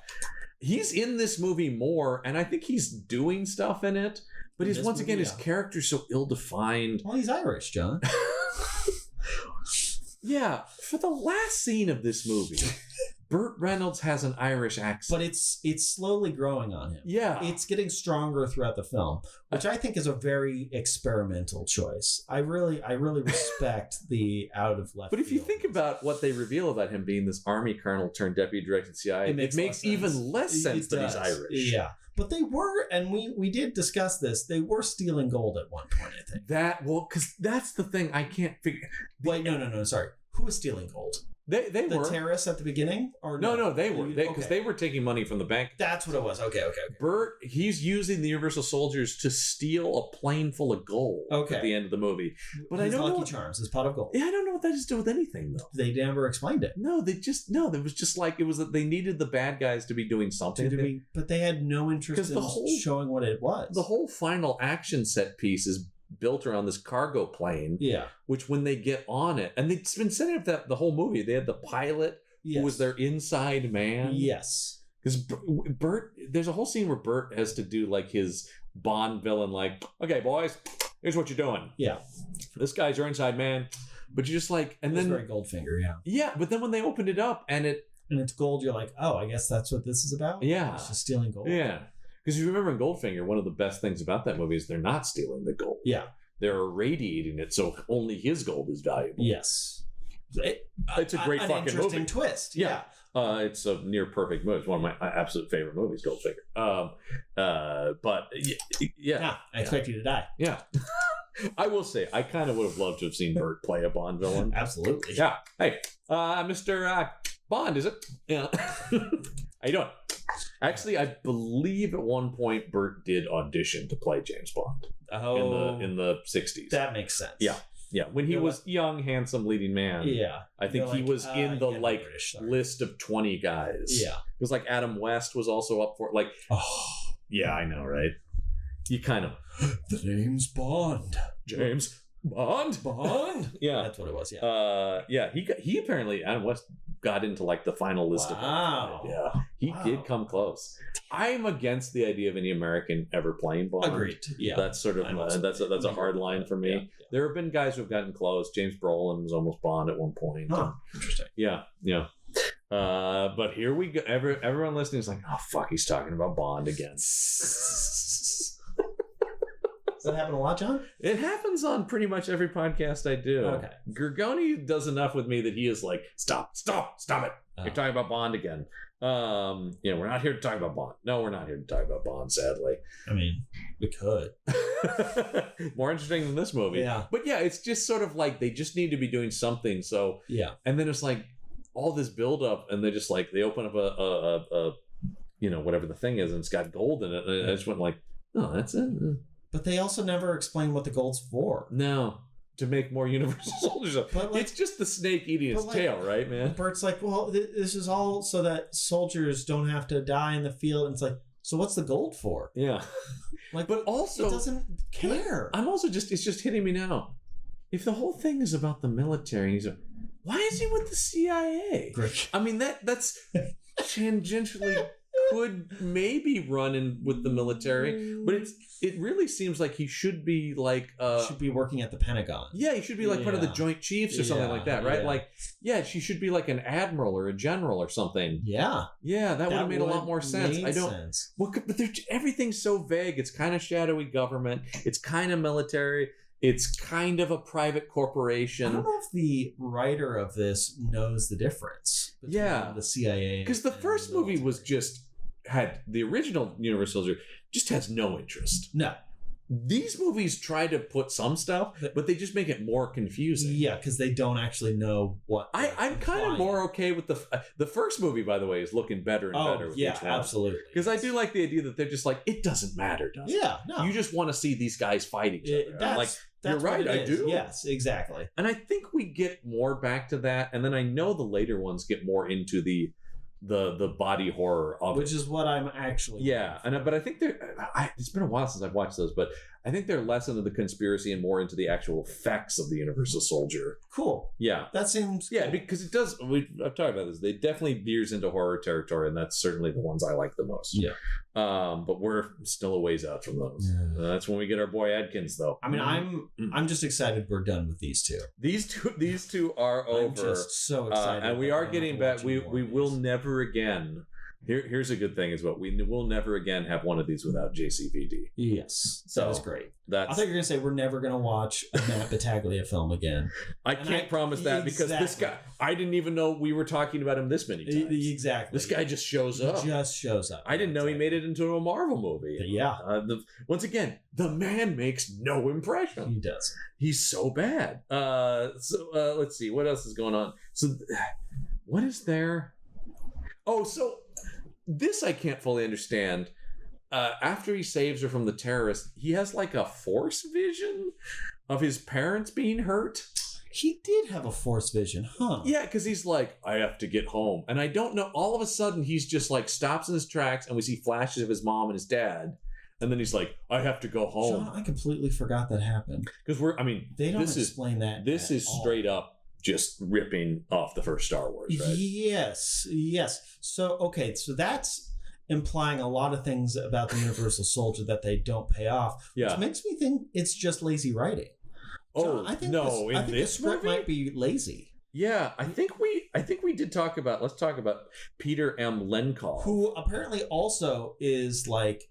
He's in this movie more, and I think he's doing stuff in it, but his character's so ill-defined. Well, he's Irish, John. Yeah, for the last scene of this movie, Burt Reynolds has an Irish accent. But it's slowly growing on him. Yeah. It's getting stronger throughout the film, which I think is a very experimental choice. I really respect the out of left. But if you think about what they reveal about him being this army colonel turned deputy director of the CIA, it makes even less sense that he's Irish. Yeah. But they were, and we did discuss this, they were stealing gold at one point, I think. Because that's the thing I can't figure. Wait, no, sorry. Who was stealing gold? They were. The terrorists at the beginning? Or no, they were. Because they were taking money from the bank. That's what it was. Okay. Burt, he's using the Universal Soldiers to steal a plane full of gold at the end of the movie. But his Lucky Charms, his pot of gold. Yeah, I don't know what that has to do with anything, though. They never explained it. No, it was just like, it was that they needed the bad guys to be doing something. But they had no interest in showing what it was. The whole final action set piece is built around this cargo plane. Yeah. Which when they get on it, and it's been setting up that the whole movie, they had the pilot who was their inside man. Yes. Because Burt, there's a whole scene where Burt has to do like his Bond villain, like, okay, boys, here's what you're doing. Yeah. This guy's your inside man. But you're just like, and then very Goldfinger, yeah. Yeah, but then when they opened it up and it's gold, you're like, oh, I guess that's what this is about? Yeah. It's just stealing gold. Yeah. Because you remember in Goldfinger, one of the best things about that movie is they're not stealing the gold. Yeah. They're irradiating it, so only his gold is valuable. Yes. It's a great fucking interesting movie. twist. Yeah. It's a near perfect movie. It's one of my absolute favorite movies, Goldfinger. But yeah. I expect you to die. Yeah. I will say, I kind of would have loved to have seen Burt play a Bond villain. Absolutely. Yeah. Hey, Mr. Bond, is it? Yeah. How you doing? Actually, I believe at one point Burt did audition to play James Bond in the 60s. That makes sense. Yeah, when he was young, handsome, leading man. Yeah. I think he was in the list of 20 guys. Yeah. It was like Adam West was also up for it. Like, yeah, I know, right? You kind of... The name's Bond. James Bond? Yeah. That's what it was, yeah. Yeah, he apparently, Adam West got into like the final list of... Yeah. He did come close. I'm against the idea of any American ever playing Bond. Agreed. Yeah. That's sort of that's a hard line for me. Yeah. There have been guys who've gotten close. James Brolin was almost Bond at one point. Interesting. Yeah. But here we go. Everyone listening is like, oh fuck, he's talking about Bond again. Does that happen a lot, John? It happens on pretty much every podcast I do. Okay. Gergoni does enough with me that he is like, stop it. You're talking about Bond again. We're not here to talk about Bond. No, we're not here to talk about Bond, sadly. I mean, we could. More interesting than this movie. Yeah. But yeah, it's just sort of like they just need to be doing something. So yeah. And then it's like all this buildup, and they just like they open up a whatever the thing is, and it's got gold in it, and I just went like, oh, that's it. But they also never explain what the gold's for. No. To make more Universal Soldiers. It's just the snake eating its tail, right, man? Bert's like, well, this is all so that soldiers don't have to die in the field. And it's like, so what's the gold for? Yeah. But also... It doesn't care. I'm also it's just hitting me now. If the whole thing is about the military, he's like, why is he with the CIA? Great. I mean, that's tangentially could maybe run in with the military, but it really seems like he should be like should be working at the Pentagon. Yeah, he should be like one of the Joint Chiefs or something like that, right? Like, she should be like an admiral or a general or something. Yeah, that would have made a lot more sense. Sense. Well, but everything's so vague. It's kind of shadowy government. It's kind of military. It's kind of a private corporation. I don't know if the writer of this knows the difference between the CIA. Because the first movie was had the original Universal Soldier just has no interest. No. These movies try to put some stuff, but they just make it more confusing. Yeah, because they don't actually know what. I'm kind of more okay with the first movie. By the way, is looking better and better. With each one. Absolutely. Because I do like the idea that they're just like, it doesn't matter, does it? Yeah, no. You just want to see these guys fight each other. You're right, I do. Yes, exactly. And I think we get more back to that, and then I know the later ones get more into the body horror of which is what I'm actually but I think it's been a while since I've watched those, but I think they're less into the conspiracy and more into the actual effects of the Universal Soldier. Cool. Yeah, that seems cool. Because it does. I've talked about this. They definitely veers into horror territory, and that's certainly the ones I like the most. Yeah. But we're still a ways out from those. That's when we get our boy Adkins, though. I mean, I'm just excited we're done with these two. These two are over. I'm just so excited, and we are getting back. We will never again. Here's a good thing is what we will never again have one of these without JCVD. Yes, that is great. I thought you were gonna say we're never gonna watch a Matt Battaglia film again. I can't promise that because this guy, I didn't even know we were talking about him this many times. Exactly. This guy just shows up. I didn't know he made it into a Marvel movie. Yeah. Once again, the man makes no impression. He does. He's so bad. Let's see what else is going on. So, what is there? Oh, so. This I can't fully understand. After he saves her from the terrorists, he has like a force vision of his parents being hurt. He did have a force vision, huh? Yeah, because he's like, I have to get home. And I don't know, all of a sudden he's just like stops in his tracks and we see flashes of his mom and his dad. And then he's like, I have to go home. John, I completely forgot that happened. Because they don't explain that. This is straight up just ripping off the first Star Wars, right? Yes. So that's implying a lot of things about the Universal Soldier that they don't pay off, which makes me think it's just lazy writing. John, I think the script might be lazy. Yeah, I think we did talk about. Let's talk about Peter M. Lenkov, who apparently also is like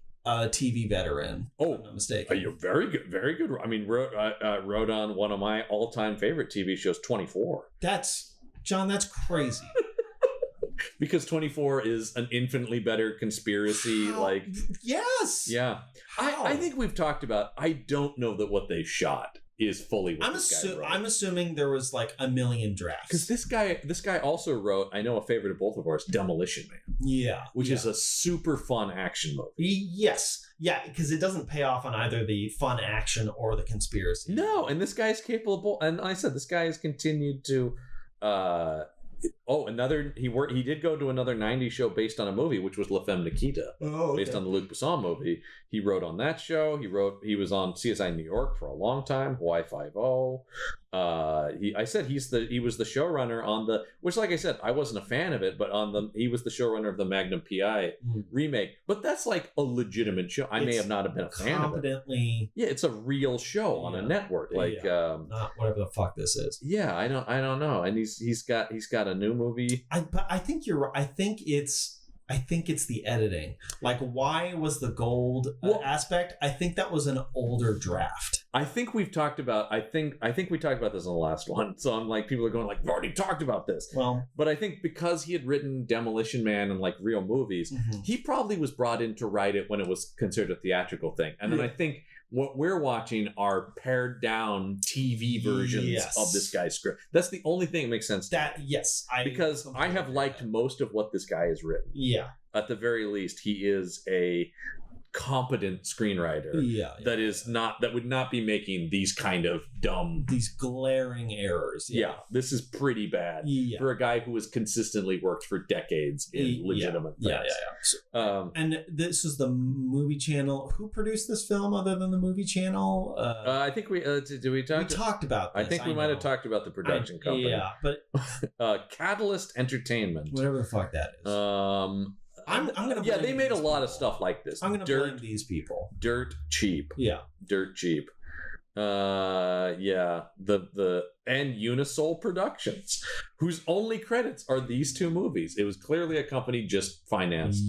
TV veteran. Oh, if I'm not mistaken. You're very good, very good. I mean, wrote on one of my all-time favorite TV shows, 24. That's crazy. Because 24 is an infinitely better conspiracy. How? Like, Yes. yeah, I think we've talked about. I don't know that what they shot is fully what this guy wrote. I'm assuming there was like a million drafts. Because this guy also wrote, I know a favorite of both of ours, Demolition Man. Yeah. Which is a super fun action movie. Yes. Yeah, because it doesn't pay off on either the fun action or the conspiracy. No, and this guy is capable, and I said this guy has continued to he did go to another 90s show based on a movie, which was La Femme Nikita, based on the Luc Besson movie. He wrote on that show. He was on CSI New York for a long time, Hawaii Five-0. He was the showrunner on the, which, like I said, I wasn't a fan of it, but he was the showrunner of the Magnum PI remake. But that's like a legitimate show. I may have not been a fan of it. Yeah, it's a real show on a network, like not whatever the fuck this is. Yeah, I don't know. And he's got a new movie. But I think you're right. I think it's the editing. Like, why was the gold aspect? I think that was an older draft. I think we've talked about. I think we talked about this in the last one. So I'm like, people are going like, we've already talked about this. Well, but I think because he had written Demolition Man and like real movies, he probably was brought in to write it when it was considered a theatrical thing. And then I think what we're watching are pared down TV versions of this guy's script. That's the only thing that makes sense. Because I have liked most of what this guy has written. Yeah. At the very least, he is a competent screenwriter that would not be making these kind of these glaring errors. This is pretty bad for a guy who has consistently worked for decades in legitimate things. And this is the movie channel. Who produced this film other than the movie channel? I think we talked about this. I think we might have talked about the production company. But Catalyst Entertainment, whatever the fuck that is. I'm gonna. Yeah, they made a lot of stuff like this. I'm gonna blame these people. Dirt cheap. Yeah. Dirt cheap. And Unisol Productions, whose only credits are these two movies. It was clearly a company just financed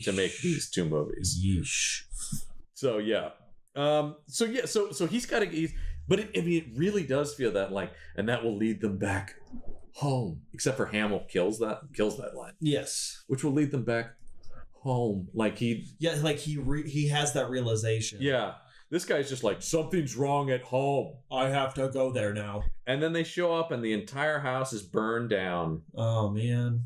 to make these two movies. Yeesh. So yeah. So he's got to. But it really does feel that like, and that will lead them back home. Except for Hamill kills that line. Yes. Which will lead them back home. Like he has that realization. Yeah. This guy's just like, something's wrong at home. I have to go there now. And then they show up and the entire house is burned down. Oh, man.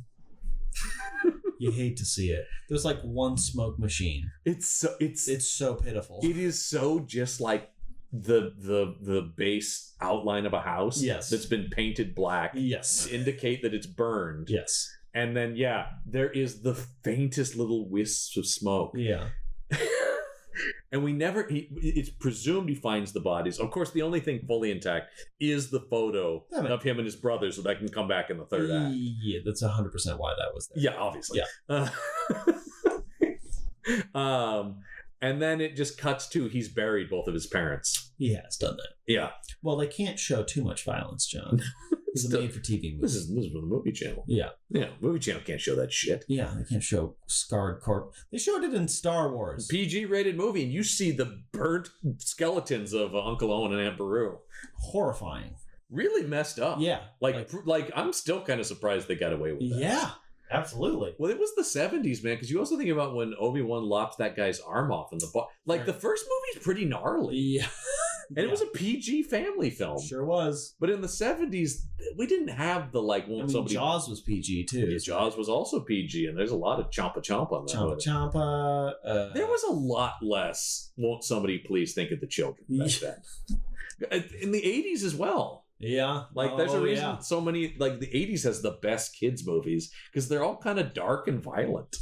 You hate to see it. There's like one smoke machine. It's so pitiful. It is so just like the base outline of a house that's been painted black to indicate that it's burned. Yes. And then, there is the faintest little wisps of smoke. Yeah. And it's presumed he finds the bodies. Of course, the only thing fully intact is the photo of him and his brother so that can come back in the third act. Yeah, that's 100% why that was there. Yeah, obviously. Yeah. And then it just cuts to he's buried both of his parents. He has done that. Yeah. Well, they can't show too much violence, John. It's a made-for-TV movie. This is from the movie channel. Yeah. Yeah, movie channel can't show that shit. Yeah, they can't show scarred corpse. They showed it in Star Wars. PG-rated movie, and you see the burnt skeletons of Uncle Owen and Aunt Beru. Horrifying. Really messed up. Yeah. Like I'm still kind of surprised they got away with that. Yeah. Absolutely. Well, it was the 70s, man, because you also think about when Obi-Wan lops that guy's arm off in the bar. Like, the first movie's pretty gnarly. Yeah. And it was a PG family film. Sure was. But in the 70s, we didn't have the, like, Jaws was PG, too. Yeah, Jaws was also PG, and there's a lot of chompa on that. Chompa. There was a lot less, won't somebody please think of the children back then. In the 80s as well. Yeah. Like, there's a reason so many, like, the 80s has the best kids movies because they're all kind of dark and violent.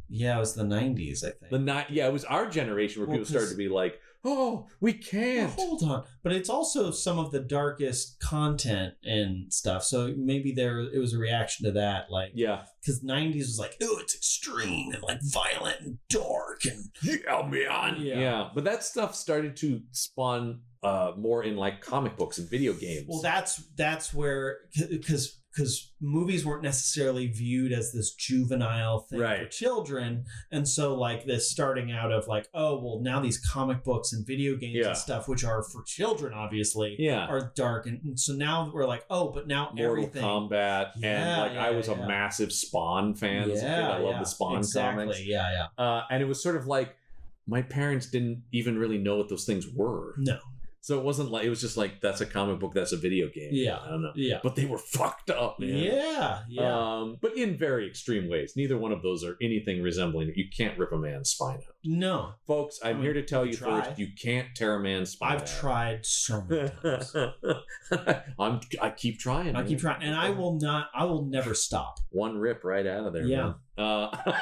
Yeah, it was the 90s, I think. It was our generation where people started to be like, oh, we can't. Well, hold on. But it's also some of the darkest content and stuff. So maybe it was a reaction to that. Like, because 90s was like, oh, it's extreme and like violent and dark. And yeah, man. Yeah. But that stuff started to spawn more in like comic books and video games. Well, that's where, because movies weren't necessarily viewed as this juvenile thing for children, and so like this starting out of like, oh well, now these comic books and video games and stuff, which are for children obviously, are dark, and so now we're like, oh, but now Mortal everything. Kombat, and like I was a massive Spawn fan as a kid. I love the Spawn comics. And it was sort of like my parents didn't even really know what those things were. No. So it wasn't like, it was just like, that's a comic book, that's a video game. Yeah. I don't know. Yeah. But they were fucked up, man. Yeah. But in very extreme ways. Neither one of those are anything resembling. You can't rip a man's spine out. No. Folks, I'm here to tell you first, you can't tear a man's spine out. I've tried so many times. I keep trying. I keep trying. And I will never stop. One rip right out of there, man. I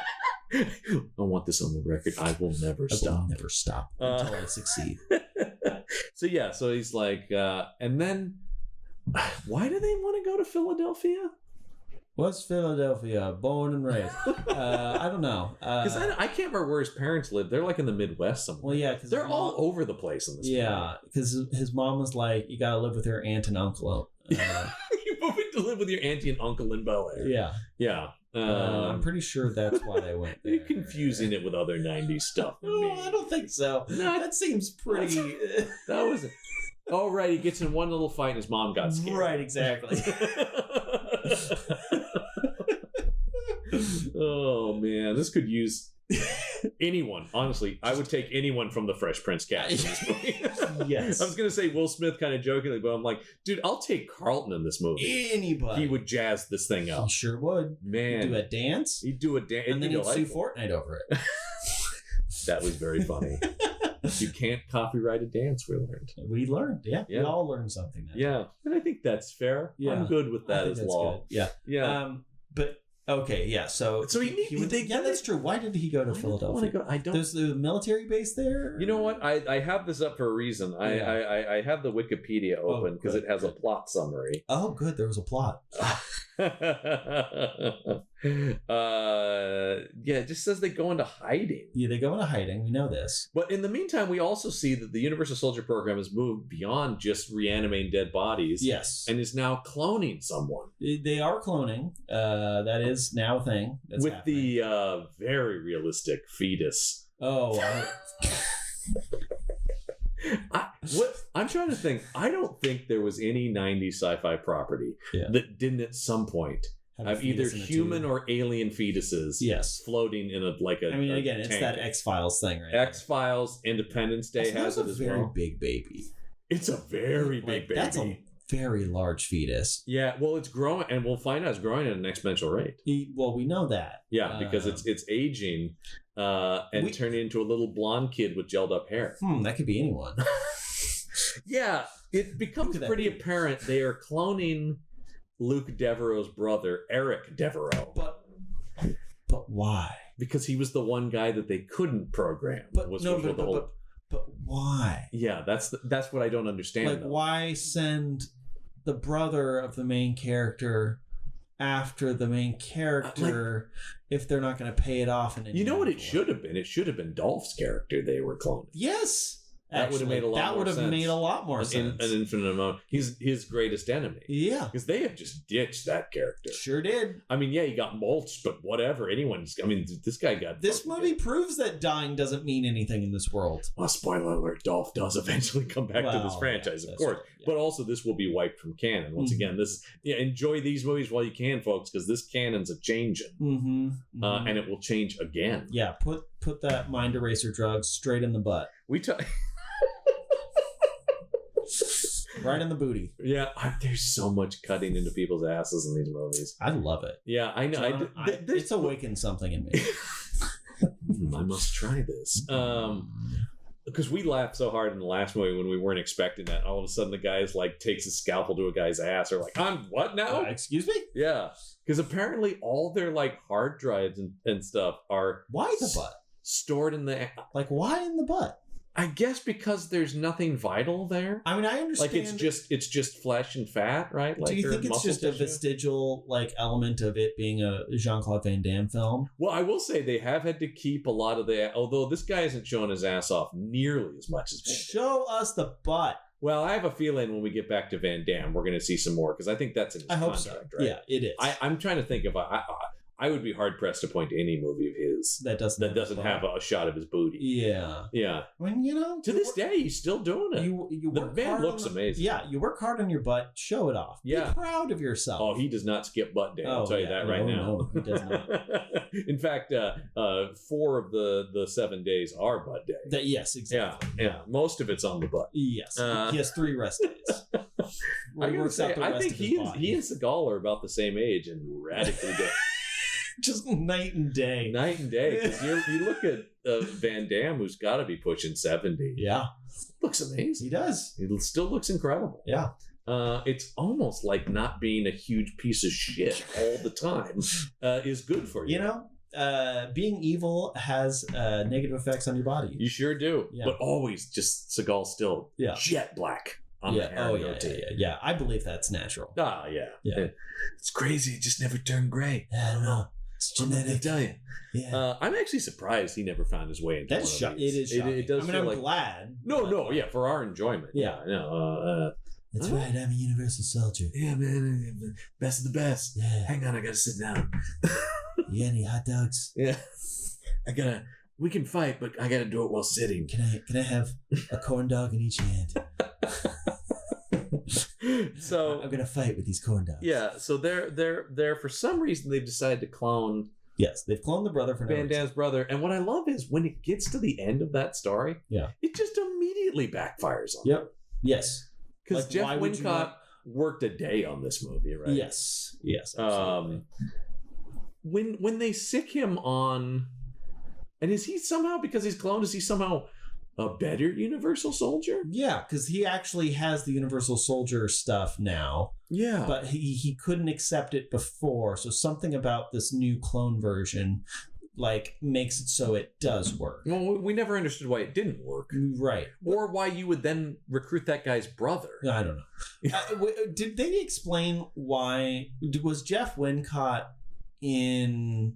want this on the record. I will never stop. I will never stop until I succeed. So he's like, and then why do they want to go to Philadelphia? What's Philadelphia? Born and raised. I don't know. Because I can't remember where his parents live. They're like in the Midwest somewhere. Well, yeah. Cause they're all over the place in this movie. Yeah, because his mom was like, you got to live with your aunt and uncle. You're moving to live with your auntie and uncle in Bel Air. Yeah. Yeah. I'm pretty sure that's why they went there. You're confusing it with other 90s stuff. No, I don't think so. No, that seems pretty... That was... Oh, right. He gets in one little fight and his mom got scared. Right, exactly. Oh, man. This could use... anyone, honestly. I would take anyone from the Fresh Prince cast in this movie. Yes. I was going to say Will Smith kind of jokingly, but I'm like, dude, I'll take Carlton in this movie. Anybody. He would jazz this thing up. He sure would. Man. He'd do a dance. He'd do a dance. And then he'd sue Fortnite over it. That was very funny. You can't copyright a dance, we learned. We learned, yeah. We all learned something. Yeah. And I think that's fair. Yeah. I'm good with that as law. Good. Yeah. Yeah. But... Okay, yeah. So that's true. Why did he go to Philadelphia? I don't. There's the military base there. You know what? I have this up for a reason. Yeah. I have the Wikipedia open because it has a plot summary. Oh, good. There was a plot. It just says they go into hiding. Yeah, they go into hiding. We know this. But in the meantime, we also see that the Universal Soldier Program has moved beyond just reanimating dead bodies. Yes. And is now cloning someone. They are cloning. That is now a thing. That's with happening. The very realistic fetus. Oh, I'm trying to think. I don't think there was any 90s sci-fi property that didn't at some point have either human or alien fetuses floating in a I mean, again, it's tank. that X-Files thing, right? X-Files, Independence Day has it as well. That's a very big baby. It's a very big baby. That's a very large fetus. Yeah, well, it's growing, and we'll find out it's growing at an exponential rate. Well, we know that. Yeah, because it's aging and turning into a little blonde kid with gelled up hair. That could be anyone. Yeah, it becomes pretty apparent they are cloning Luke Devereaux's brother, Eric Devereaux. But why? Because he was the one guy that they couldn't program. But why? Yeah, that's what I don't understand. Like, why send the brother of the main character after the main character if they're not going to pay it off in any You know what it should have been? It should have been Dolph's character they were cloning. Yes. That would have made a lot more sense. An infinite amount. He's his greatest enemy. Yeah. Because they have just ditched that character. Sure did. I mean, yeah, he got mulched, but whatever. This guy got... This movie proves that dying doesn't mean anything in this world. Well, spoiler alert, Dolph does eventually come back to this franchise, of course. Right, yeah. But also, this will be wiped from canon. Once again, this is... Yeah, enjoy these movies while you can, folks, because this canon's a changing. And it will change again. Yeah, put that mind eraser drug straight in the butt. Right in the booty. Yeah, there's so much cutting into people's asses in these movies. I love it. Yeah, I know. John, it's awakened something in me. I must try this. Because we laughed so hard in the last movie when we weren't expecting that. All of a sudden, the guy's like takes a scalpel to a guy's ass, or like, I'm what now? Excuse me? Yeah, because apparently all their like hard drives and stuff are why the butt stored in the why in the butt? I guess because there's nothing vital there. I mean, I understand. Like it's just flesh and fat, right? Like, do you think it's just a vestigial element of it being a Jean-Claude Van Damme film? Well, I will say they have had to keep a lot of although this guy isn't showing his ass off nearly as much as show us the butt. Well, I have a feeling when we get back to Van Damme, we're going to see some more because I think that's in his contract, right? Yeah, it is. I'm trying to think if I would be hard pressed to point to any movie of his that doesn't have a shot of his booty. Yeah. Yeah. I mean, to this day, he's still doing it. The man looks amazing. Yeah, you work hard on your butt, show it off. Yeah. Be proud of yourself. Oh, he does not skip butt day. I'll tell you that right now. No, he does not. In fact, 4 of the 7 days are butt day. Yes, exactly. Yeah. Most of it's on the butt. Yes. He has 3 rest days. I gotta say, I think he and Seagal are about the same age and radically different. Just night and day. Night and day. Because you look at Van Damme, who's got to be pushing 70. Yeah. Looks amazing. He does. He still looks incredible. Yeah. It's almost like not being a huge piece of shit all the time is good for you. You know, being evil has negative effects on your body. You sure do. Yeah. But always just Seagal still jet black on the hair. Yeah. I believe that's natural. Ah, yeah. It's crazy. It just never turned gray. I don't know. It's genetic. I tell you. Yeah. I'm actually surprised he never found his way into That's one of these. It is shocking. It does feel I'm glad. No, yeah, for our enjoyment. Yeah. No, that's right. I'm a universal soldier. Yeah, man. Best of the best. Yeah. Hang on, I gotta sit down. You got any hot dogs? Yeah. We can fight, but I gotta do it while sitting. Can I have a corn dog in each hand? So I'm gonna fight with these corn dogs. Yeah, so they're for some reason they've decided to clone. Yes, they've cloned the brother for Van Damme's brother, and what I love is when it gets to the end of that story, it just immediately backfires on. Yep. Yes. Because Jeff Wincott worked a day on this movie, right? Yes. Absolutely. When they sick him on, and is he somehow, because he's cloned, is he somehow a better Universal Soldier? Yeah, because he actually has the Universal Soldier stuff now. Yeah. But he couldn't accept it before, so something about this new clone version makes it so it does work. Well, we never understood why it didn't work. Right. Or why you would then recruit that guy's brother. I don't know. Did they explain why? Was Jeff Wincott in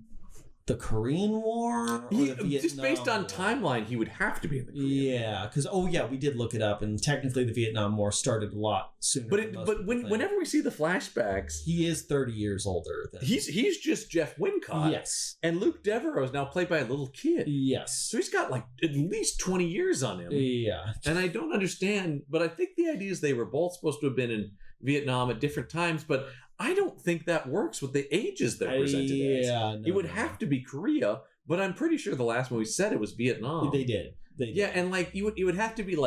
the Korean War? Or the Vietnam just based on War? timeline, he would have to be in the Korean War. Yeah, because we did look it up, and technically the Vietnam War started a lot sooner. But whenever we see the flashbacks, he is 30 years older than he's just Jeff Wincott. Yes, and Luke Devereaux is now played by a little kid. Yes, so he's got at least 20 years on him. Yeah, and I don't understand, but I think the idea is they were both supposed to have been in Vietnam at different times, but I don't think that works with the ages they're presented as. No, it would have to be Korea, but I'm pretty sure the last movie said it was Vietnam. They did. Yeah, and you would have to be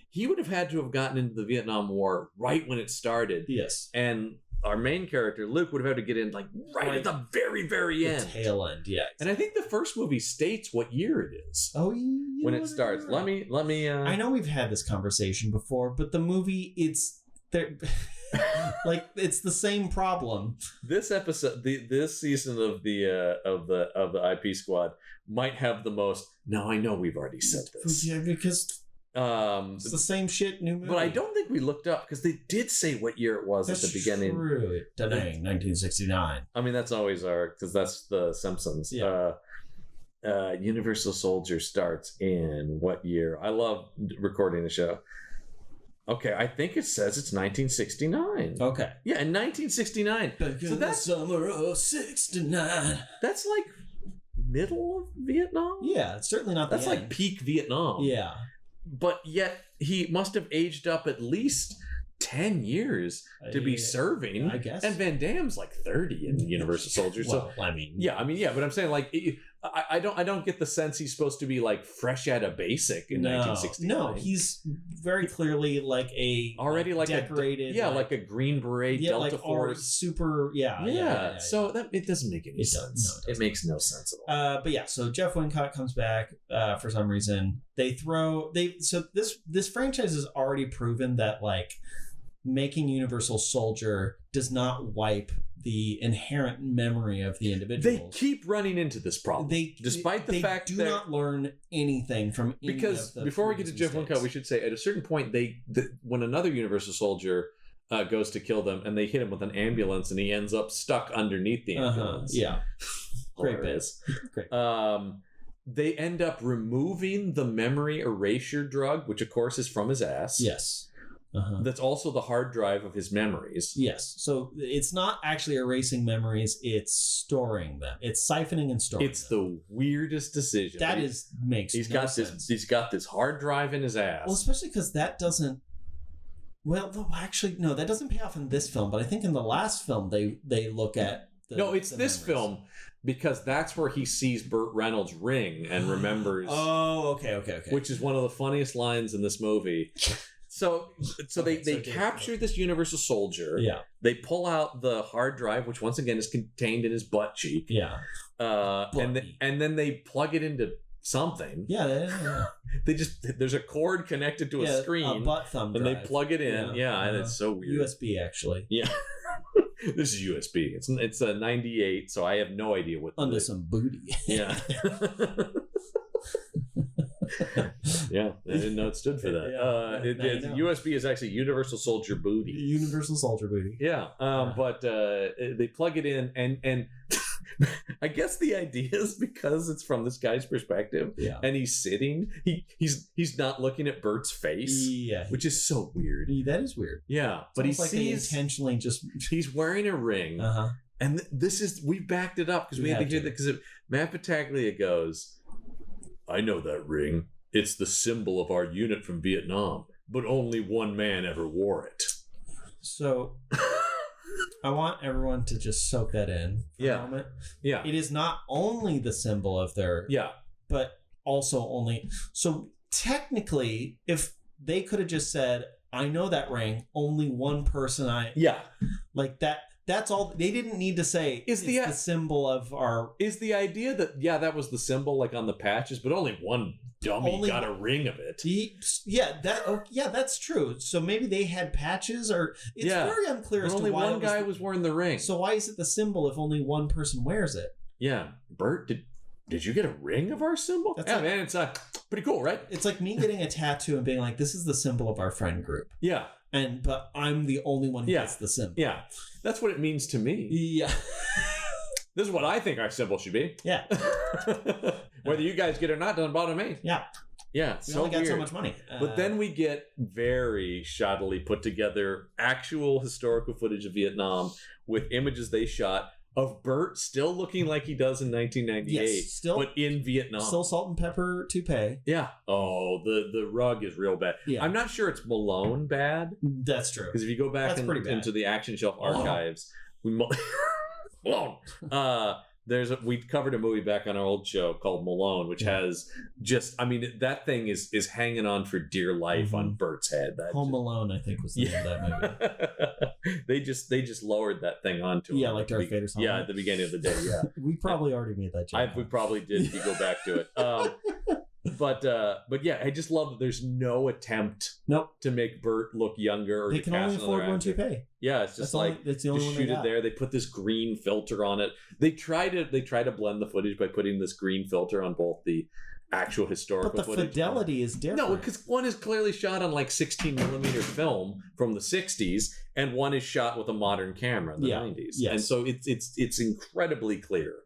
he would have had to have gotten into the Vietnam War right when it started. Yes. And our main character, Luke, would have had to get in right at the very, very end. The tail end, yeah. Exactly. And I think the first movie states what year it is. Oh, when it starts. Right. Let me I know we've had this conversation before, but the movie, it's there. It's the same problem. This episode, this season of the IP Squad might have the most. Now I know we've already said this. Yeah, because it's the same shit. New movie, but I don't think we looked up because they did say what year it was at the beginning. True. 1969. I mean, that's always because that's the Simpsons. Yeah. Universal Soldier starts in what year? I love recording the show. Okay, I think it says it's 1969. Okay. Yeah, in 1969. So that's summer of '69. That's middle of Vietnam? Yeah, it's certainly not that's the end. Peak Vietnam. Yeah. But yet he must have aged up at least 10 years to be serving. I guess. And Van Damme's 30 in Universal Soldier. Well, so I mean, but I'm saying I don't get the sense he's supposed to be fresh out of basic in 1969. No, he's very clearly already decorated, like a Green Beret, Delta Force, super, yeah. So that it doesn't make any sense. No, it makes no sense at all. But yeah, so Jeff Wincott comes back for some reason. So this franchise has already proven that making Universal Soldier does not wipe the inherent memory of the individual. They keep running into this problem. Despite the fact do that not learn anything from any because of the before we get to Jeff Wincott, we should say at a certain point when another Universal Soldier goes to kill them and they hit him with an ambulance and he ends up stuck underneath the ambulance. Yeah, great bit. Great. They end up removing the memory erasure drug, which of course is from his ass. Yes. that's also the hard drive of his memories. Yes. So it's not actually erasing memories, it's storing them. It's siphoning and storing It's them. the weirdest decision. Makes He's no got sense. He's got this hard drive in his ass. Well, especially because that doesn't. Well, no, actually, no, that doesn't pay off in this film. But I think in the last film they look at. It's the this memories. film because that's where he sees Burt Reynolds' ring and remembers. Oh, okay. Which is one of the funniest lines in this movie. So they capture this Universal Soldier. Yeah. They pull out the hard drive, which once again is contained in his butt cheek. Yeah. And then they plug it into something. Yeah. There's a cord connected to a screen, a butt thumb and drive. they plug it in. Yeah, and it's so weird. USB actually. Yeah. This is USB. It's a 98, so I have no idea what. Under some booty. Yeah. Yeah, I didn't know it stood for that. USB is actually Universal Soldier Booty. Universal Soldier Booty. Yeah, but they plug it in, and I guess the idea is because it's from this guy's perspective, and he's sitting, he's not looking at Bert's face, which is so weird. That is weird. Yeah, but he sees intentionally just he's wearing a ring, and this is we backed it up because we had to hear that because Matt Battaglia goes, "I know that ring. It's the symbol of our unit from Vietnam, but only one man ever wore it." So I want everyone to just soak that in for a moment. Yeah. It is not only the symbol of their... Yeah. But also only... So technically, if they could have just said, I know that ring, only one person Yeah. Like that... That's all. They didn't need to say it's the symbol of our... Is the idea that, that was the symbol like on the patches, but only one dummy got a ring of it. That's true. So maybe they had patches or... It's very unclear as to why only one guy was wearing the ring. So why is it the symbol if only one person wears it? Yeah. Bert, did you get a ring of our symbol? Man, it's pretty cool, right? It's like me getting a tattoo and being like, this is the symbol of our friend group. Yeah. But I'm the only one who gets the symbol. Yeah. That's what it means to me. Yeah. This is what I think our symbol should be. Yeah. Whether you guys get it or not doesn't bother me. Yeah. Yeah. We only got so much money. But then we get very shoddily put together actual historical footage of Vietnam with images they shot of Bert still looking like he does in 1998, but in Vietnam. Still salt and pepper toupee. Yeah. Oh, the rug is real bad. Yeah. I'm not sure it's Malone bad. That's true. Because if you go back into the Action Shelf archives, Malone. We covered a movie back on our old show called Malone, which has that thing is hanging on for dear life on Bert's head. Home Alone, I think, was the name of that movie. They just lowered that thing onto him. Yeah, like Darth Vader's helmet. Yeah, at the beginning of the day. Yeah, we probably already made that joke. We probably did if you go back to it. But yeah, I just love that there's no attempt to make Bert look younger. Or they can only afford one toupee. Yeah, it's just that's the only one shoot it there. They put this green filter on it. They try to blend the footage by putting this green filter on both the actual historical footage. But the fidelity is different. No, because one is clearly shot on like 16 millimeter film from the 60s, and one is shot with a modern camera in the 90s. Yes. And so it's incredibly clear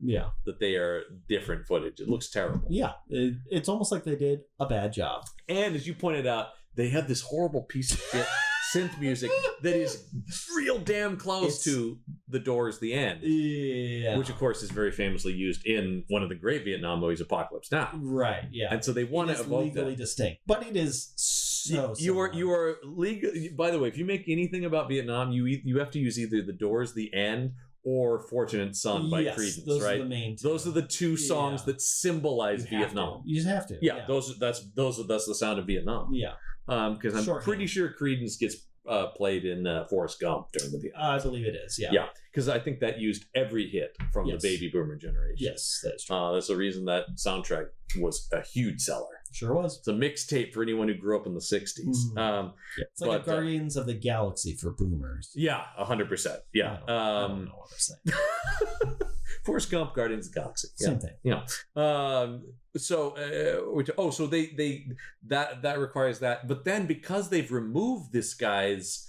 that they are different footage. It looks terrible. Yeah, it's almost like they did a bad job. And as you pointed out, they had this horrible piece of shit synth music that is real damn close to The Doors' The End. Yeah. Which, of course, is very famously used in one of the great Vietnam movies, Apocalypse Now. Right, yeah. And so they want to evoke legally that. distinct. But it is so you are legal. By the way, if you make anything about Vietnam, you have to use either The Doors' The End or Fortunate Son by Creedence, those right? Are the main two. Those are the two songs that symbolize Vietnam. You just have to. Yeah, that's the sound of Vietnam. Yeah. Because I'm pretty sure Creedence gets played in Forrest Gump during the Vietnam. I believe it is. Yeah. Yeah, because I think that used every hit from the baby boomer generation. Yes, that's true. That's the reason that soundtrack was a huge seller. Sure was. It's a mixtape for anyone who grew up in the 60s. Mm-hmm. It's like a Guardians of the Galaxy for boomers. Yeah, 100%. Yeah. I don't know what I'm saying. Forrest Gump, Guardians of the Galaxy. Yeah. Same thing. Yeah. So they that requires that. But then because they've removed this guy's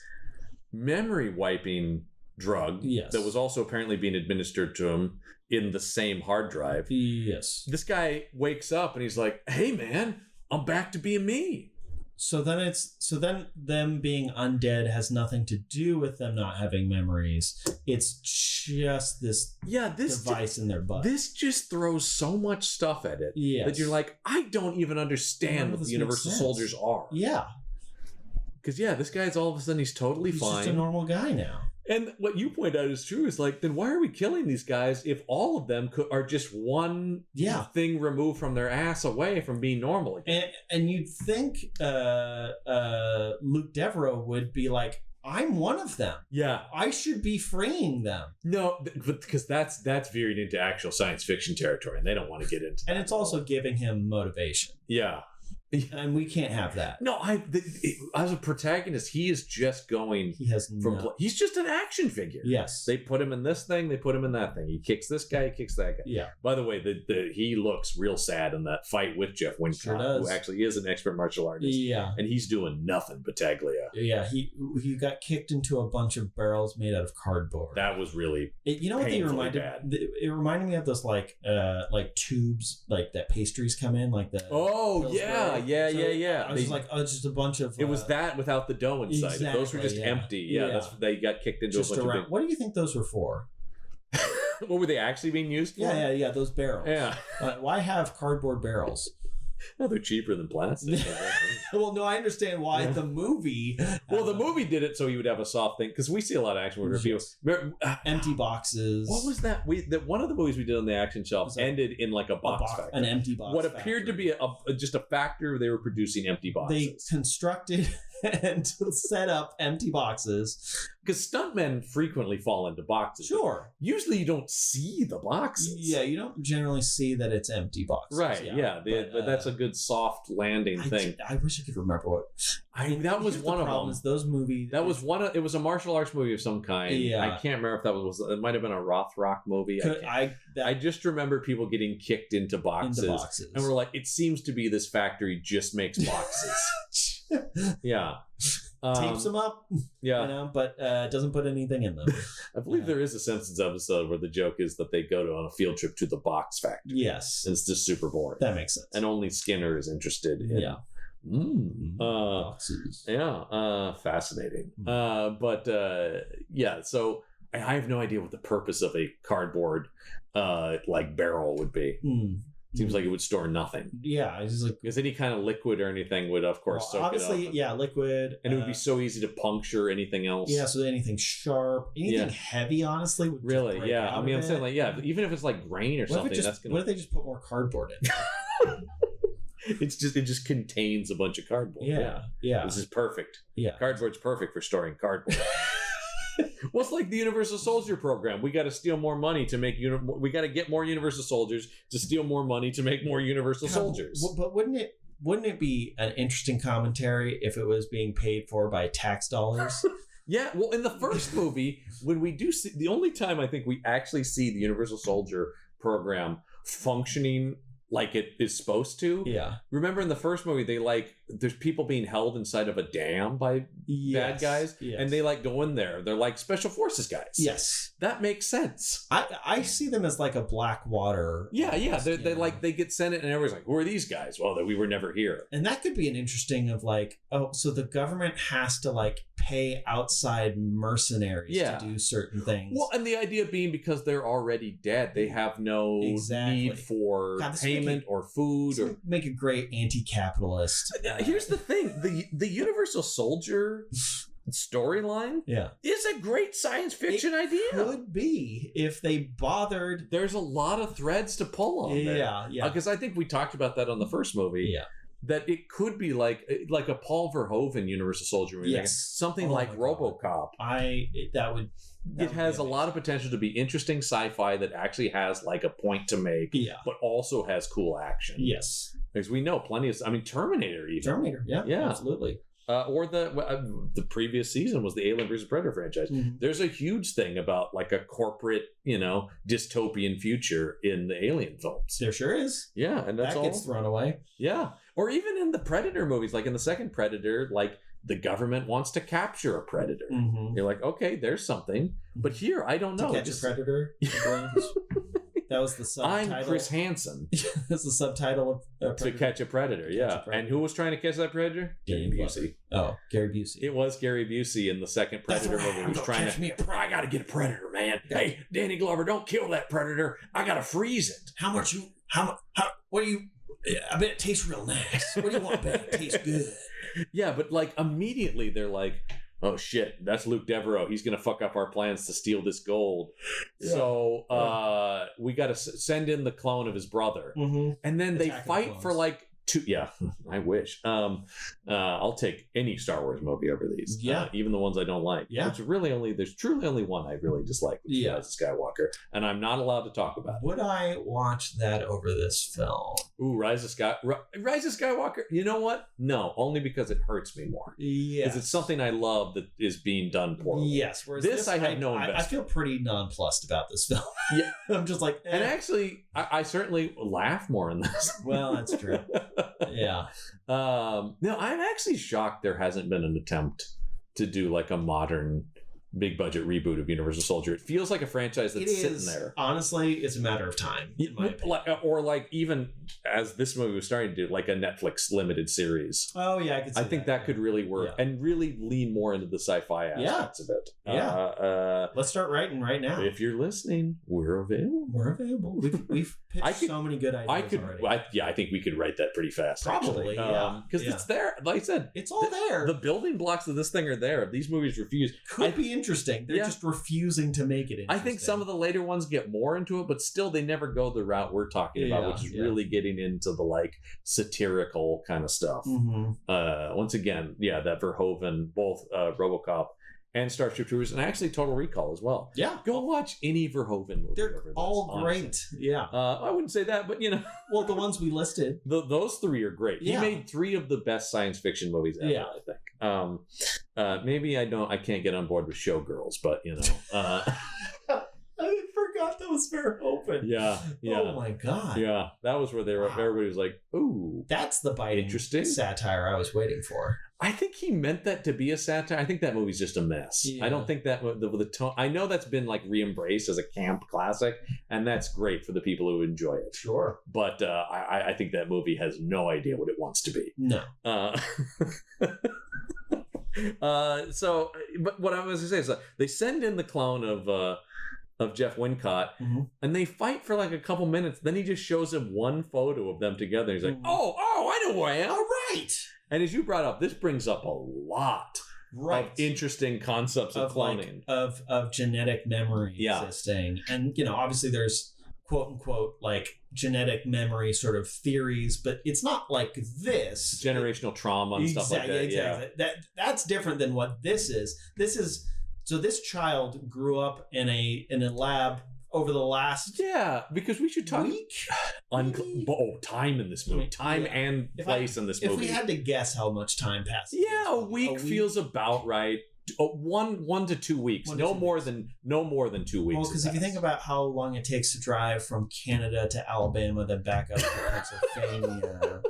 memory wiping drug that was also apparently being administered to him in the same hard drive. Yes. This guy wakes up and he's like, "Hey man, I'm back to being me." So then them being undead has nothing to do with them not having memories. It's just this device in their butt. This just throws so much stuff at it that you're like, I don't even understand what the Universal Soldiers are. Yeah. Because, this guy's all of a sudden, he's totally fine. He's just a normal guy now. And what you point out is true. Is like, then why are we killing these guys if all of them are just one thing removed from their ass away from being normal again? And you'd think Luke Devereaux would be like, I'm one of them. Yeah. I should be freeing them. No, because that's veered into actual science fiction territory, and they don't want to get into that. And it's also giving him motivation. Yeah. And we can't have that. No, as a protagonist, he is just going. He has he's just an action figure. Yes, they put him in this thing, they put him in that thing. He kicks this guy, he kicks that guy. Yeah. By the way, he looks real sad in that fight with Jeff Wincott, who actually is an expert martial artist. Yeah, and he's doing nothing, Battaglia. Yeah, he got kicked into a bunch of barrels made out of cardboard. That was really what they reminded. It reminded me of those like tubes like that pastries come in like the. Oh Pillsbury. yeah. I was just like, it's just a bunch of. It was that without the dough inside. Exactly, If those were just empty. That's they got kicked into just a bunch of big... What do you think those were for? What were they actually being used for? Yeah. Those barrels. Yeah. Why have cardboard barrels? Well, they're cheaper than plastic. Well, no, I understand why the movie. Well, the movie did it so he would have a soft thing, because we see a lot of action movie reviews. Empty boxes. What was that? One of the movies we did on the action shelf ended in like a box factory. An empty box. What appeared to be just a factory where they were producing empty boxes. They constructed and set up empty boxes. Because stuntmen frequently fall into boxes. Sure. Usually you don't see the boxes. Yeah, you don't generally see that it's empty boxes. Right, but that's a good soft landing thing. I wish I could remember what. That was one of them. Those movies. That was one of. It was a martial arts movie of some kind. Yeah. I can't remember if that was. It might have been a Rothrock movie. I just remember people getting kicked into boxes. And we're like, it seems to be this factory just makes boxes. Yeah. Tapes them up. Yeah. But doesn't put anything in them. I believe there is a Simpsons episode where the joke is that they go on a field trip to the box factory. Yes. And it's just super boring. That makes sense. And only Skinner is interested in. Yeah. Boxes. Fascinating. So I have no idea what the purpose of a cardboard like barrel would be. Seems like it would store nothing. Yeah, it's just like because any kind of liquid or anything would, of course, soak obviously, it up. Liquid, and it would be so easy to puncture anything else. Yeah, so anything sharp, anything heavy, honestly, would really, just break out I mean, I'm saying like, even if it's like grain or something, what if they just put more cardboard in? It just contains a bunch of cardboard. Yeah. This is perfect. Yeah, cardboard's perfect for storing cardboard. Well, it's like the Universal Soldier program. We got to steal more money to make we got to get more Universal Soldiers to steal more money to make more Universal Soldiers. But wouldn't it be an interesting commentary if it was being paid for by tax dollars? Yeah, well, in the first movie, when we do see the only time I think we actually see the Universal Soldier program functioning like it is supposed to. Yeah. Remember in the first movie, there's people being held inside of a dam by bad guys, and they go in there. They're like special forces guys. Yes, that makes sense. I see them as like a Blackwater. Yeah. They get sent it, and everyone's like, "Who are these guys?" Well, we were never here. And that could be an interesting of so the government has to pay outside mercenaries to do certain things. Well, and the idea being because they're already dead, they have no need for payment or food or make a great anti-capitalist. Here's the thing: the Universal Soldier storyline is a great science fiction idea. Could be if they bothered. There's a lot of threads to pull on there. Yeah. Because I think we talked about that on the first movie. Yeah. That it could be like a Paul Verhoeven Universal Soldier movie. Yes. Something like RoboCop. It has a lot of potential to be interesting sci-fi that actually has a point to make, but also has cool action. Yes. Because we know plenty of, Terminator even. Terminator, yeah. Absolutely. Or the previous season was the Alien vs. Predator franchise. Mm-hmm. There's a huge thing about a corporate, dystopian future in the Alien films. There sure is. Yeah, and that gets thrown away. Yeah, or even in the Predator movies, in the second Predator, the government wants to capture a predator. Mm-hmm. You're like, okay, there's something, but here I don't know. To catch a predator. That was the subtitle. I'm Chris Hansen. That's the subtitle of To Catch a Predator, yeah. And who was trying to catch that predator? Gary Busey. Oh, Gary Busey. It was Gary Busey in the second Predator movie. He was trying to. I gotta get a predator, man. Hey, Danny Glover, don't kill that predator. I gotta freeze it. What do you? I bet it tastes real nice. What do you want, Ben? It tastes good. Yeah, but like immediately they're like, oh shit, that's Luke Devereaux. He's gonna fuck up our plans to steal this gold. Yeah. So we got to send in the clone of his brother, and then they fight for like 2. Yeah, I wish. I'll take any Star Wars movie over these. Yeah, even the ones I don't like. Yeah, there's truly only one I really dislike, which is Rise of Skywalker, and I'm not allowed to talk about it. Would I watch that over this film? Ooh, Rise of Skywalker. You know what? No, only because it hurts me more. Yeah, because it's something I love that is being done poorly. Yes, whereas this I have no investment. I feel pretty nonplussed about this film. Yeah, I'm just like, and actually, I certainly laugh more in this. Well, that's true. Yeah. No, I'm actually shocked there hasn't been an attempt to do like a modern big budget reboot of Universal Soldier. It feels like a franchise that's sitting there. Honestly, it's a matter of time. Or like even as this movie was starting to do, like a Netflix limited series. Oh yeah, I think that could really work and really lean more into the sci-fi aspects of it. Yeah. Let's start writing right now. If you're listening, we're available. We've pitched so many good ideas already. I think we could write that pretty fast. Probably, because it's there. Like I said, it's all there. The building blocks of this thing are there. These movies refuse. Could be interesting. They're just refusing to make it interesting. I think some of the later ones get more into it, but still they never go the route we're talking about, which is really getting into the like satirical kind of stuff. Once again, that Verhoeven, both RoboCop and Starship Troopers, and actually Total Recall as well. Yeah. Go watch any Verhoeven movie. They're all great. Yeah. I wouldn't say that, but well, the ones we listed. Those 3 are great. Yeah. He made 3 of the best science fiction movies ever, I think. Maybe I can't get on board with Showgirls, but I forgot that was Verhoeven. Yeah. Oh my god. Yeah. That was where everybody was like, ooh. That's the biting interesting satire I was waiting for. I think he meant that to be a satire. I think that movie's just a mess. Yeah. I don't think that the tone. I know that's been like re-embraced as a camp classic, and that's great for the people who enjoy it. Sure, but I think that movie has no idea what it wants to be. No. But what I was going to say is that they send in the clone of Jeff Wincott, and they fight for like a couple minutes. Then he just shows him one photo of them together. He's like, "Oh, I know who I am." All right. And as you brought up, this brings up a lot of interesting concepts of cloning, of genetic memory existing, and obviously there's quote unquote like genetic memory sort of theories, but it's not like this generational trauma and stuff like that. Exactly. That's different than what this is. So this child grew up in a lab over the last because we should talk time in this movie, and place in this movie. If we had to guess how much time passed, a week feels about right. 1 to 2 weeks, no more than 2 weeks. Well, because if you think about how long it takes to drive from Canada to Alabama, then back up to Pennsylvania.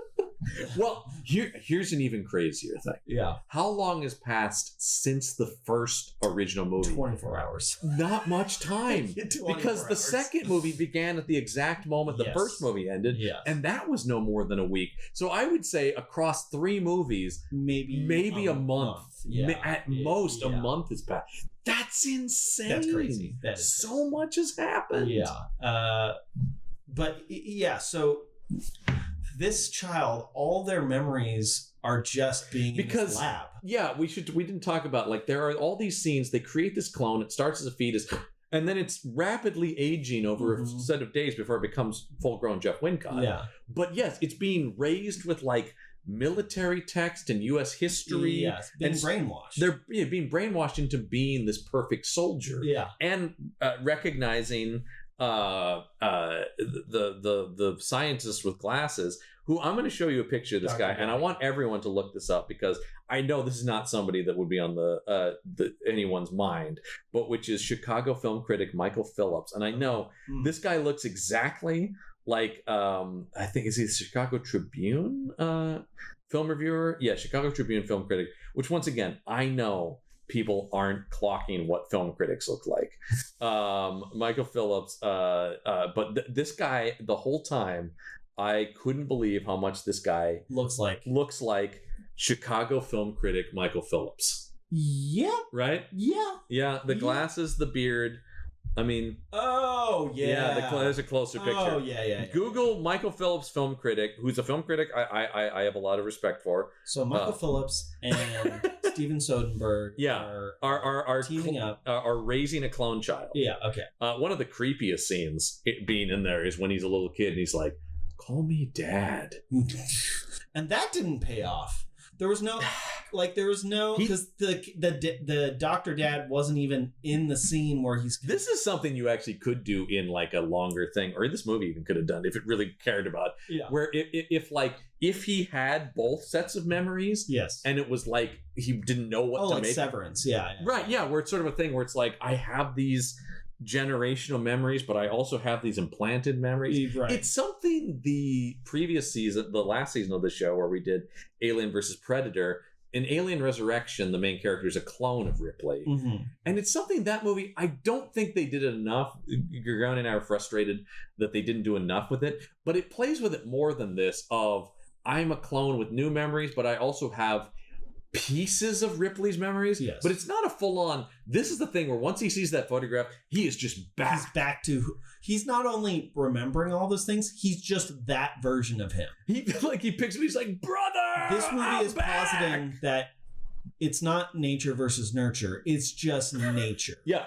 Well, here's an even crazier thing. Yeah. How long has passed since the first original movie? 24 hours. Not much time. Because the second movie began at the exact moment the first movie ended. Yes. And that was no more than a week. So I would say across 3 movies, maybe a month. At most, a month has passed. That's insane. That's crazy. That is so crazy. much has happened. Yeah. So this child, all their memories are just being in this lab. Yeah, we didn't talk about, like, there are all these scenes. They create this clone. It starts as a fetus, and then it's rapidly aging over a set of days before it becomes full-grown Jeff Wincott. Yeah. But yes, it's being raised with, like, military text and U.S. history. Yes, being brainwashed. They're being brainwashed into being this perfect soldier. Yeah. And recognizing the scientist with glasses, who I'm going to show you a picture of this guy, and I want everyone to look this up because I know this is not somebody that would be on the anyone's mind, but which is Chicago film critic Michael Phillips. And I know this guy looks exactly like I think is he the Chicago Tribune film reviewer? Yeah, Chicago Tribune film critic, which once again I know people aren't clocking what film critics look like. Michael Phillips, but this guy, the whole time, I couldn't believe how much this guy looks like Chicago film critic Michael Phillips. Yeah. Right? Yeah. Yeah, the glasses, the beard. I mean, oh yeah, there's a closer picture. Oh yeah. Google Michael Phillips film critic, who's a film critic I have a lot of respect for. So Michael Phillips and Steven Soderbergh are teaming up, are raising a clone child. Yeah, okay. One of the creepiest scenes being in there is when he's a little kid and he's like, "Call me Dad," and that didn't pay off. There was no because the doctor dad wasn't even in the scene where he's. This is something you actually could do in like a longer thing, or this movie even could have done if it really cared about. Yeah. Where if he had both sets of memories, yes, and it was like he didn't know what to like make. Severance, yeah. Right, yeah, where it's sort of a thing where it's like I have these generational memories, but I also have these implanted memories. Right. It's something the previous season, the last season of the show, where we did Alien versus Predator. In Alien Resurrection, the main character is a clone of Ripley. Mm-hmm. And it's something, that movie, I don't think they did it enough. Gergani and I are frustrated that they didn't do enough with it, but it plays with it more than this of, I'm a clone with new memories, but I also have pieces of Ripley's memories. Yes. But it's not a full-on, this is the thing where once he sees that photograph, he is just back. He's back to, he's not only remembering all those things, he's just that version of him. He picks me, he's like, brother! This movie I'm is back! positing that it's not nature versus nurture. It's just nature. Yeah.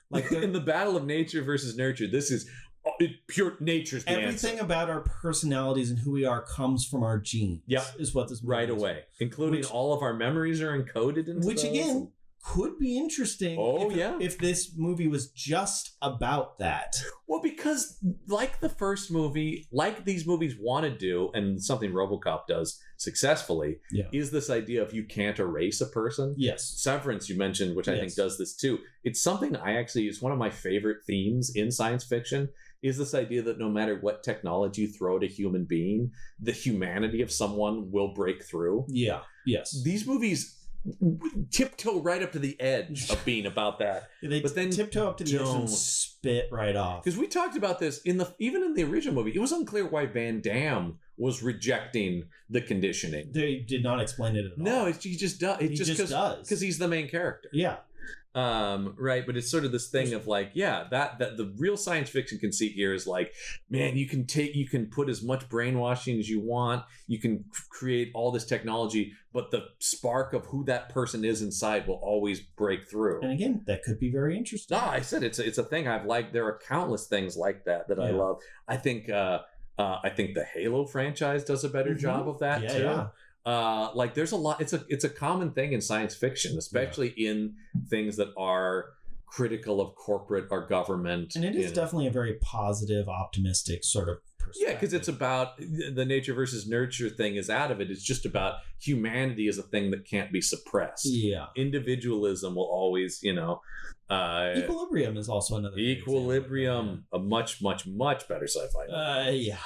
Like in the battle of nature versus nurture, this is pure nature's the everything answer. About our personalities and who we are comes from our genes. Yeah, is what this movie right is. Away, including all of our memories are encoded into which those. Again could be interesting. If this movie was just about that. Well, because like the first movie, like these movies want to do, and something RoboCop does successfully, is this idea of you can't erase a person. Yes. Severance, you mentioned, which I think does this too. It's something it's one of my favorite themes in science fiction, is this idea that no matter what technology you throw at a human being, the humanity of someone will break through. Yeah. Yes. These movies tiptoe right up to the edge of being about that. But then tiptoe up to the edge and spit right off. Because we talked about this even in the original movie. It was unclear why Van Damme was rejecting the conditioning. They did not explain it at all. No, he just does. He just does because he's the main character. Yeah. Right, but it's sort of this thing of like, that the real science fiction conceit here is like, man, you can put as much brainwashing as you want, you can create all this technology, but the spark of who that person is inside will always break through. And again, that could be very interesting. I said it's a thing I've liked. There are countless things like that I love. I think the Halo franchise does a better job of that too. Yeah. There's a lot. It's a common thing in science fiction, especially in things that are critical of corporate or government. And it is definitely a very positive, optimistic sort of perspective. Yeah, because it's about the nature versus nurture thing is out of it. It's just about humanity as a thing that can't be suppressed. Yeah, individualism will always, Equilibrium is also another. Equilibrium, a much, much, much better sci-fi. Yeah.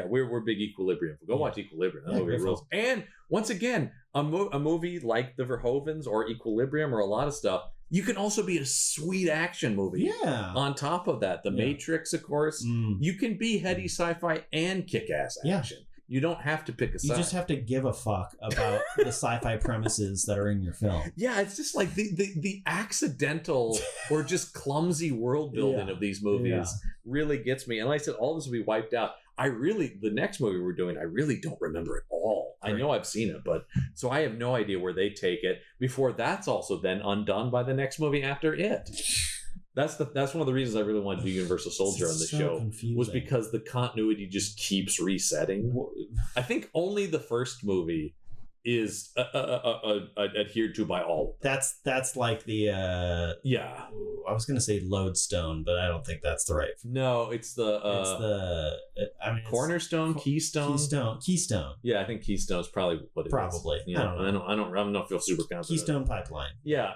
We're big Equilibrium. Go watch Equilibrium. That movie rules. And once again, a movie like The Verhovens or Equilibrium or a lot of stuff, you can also be a sweet action movie. Yeah. On top of that, The Matrix, of course, you can be heady sci-fi and kick-ass action. You don't have to pick a side. You just have to give a fuck about the sci-fi premises that are in your film. Yeah, it's just like the accidental or just clumsy world building of these movies really gets me. And like I said, all this will be wiped out. The next movie we're doing, I really don't remember at all. I know I've seen it, but so I have no idea where they take it before that's also then undone by the next movie after it. That's one of the reasons I really wanted to do Universal Soldier on the show. Confusing. Was because the continuity just keeps resetting. I think only the first movie is adhered to by all. That's like the I was gonna say Lodestone, but I don't think that's the right. No, it's Cornerstone, Keystone. Yeah, I think Keystone is probably what it is. Probably. Yeah, I don't feel super confident. Keystone Pipeline. Yeah.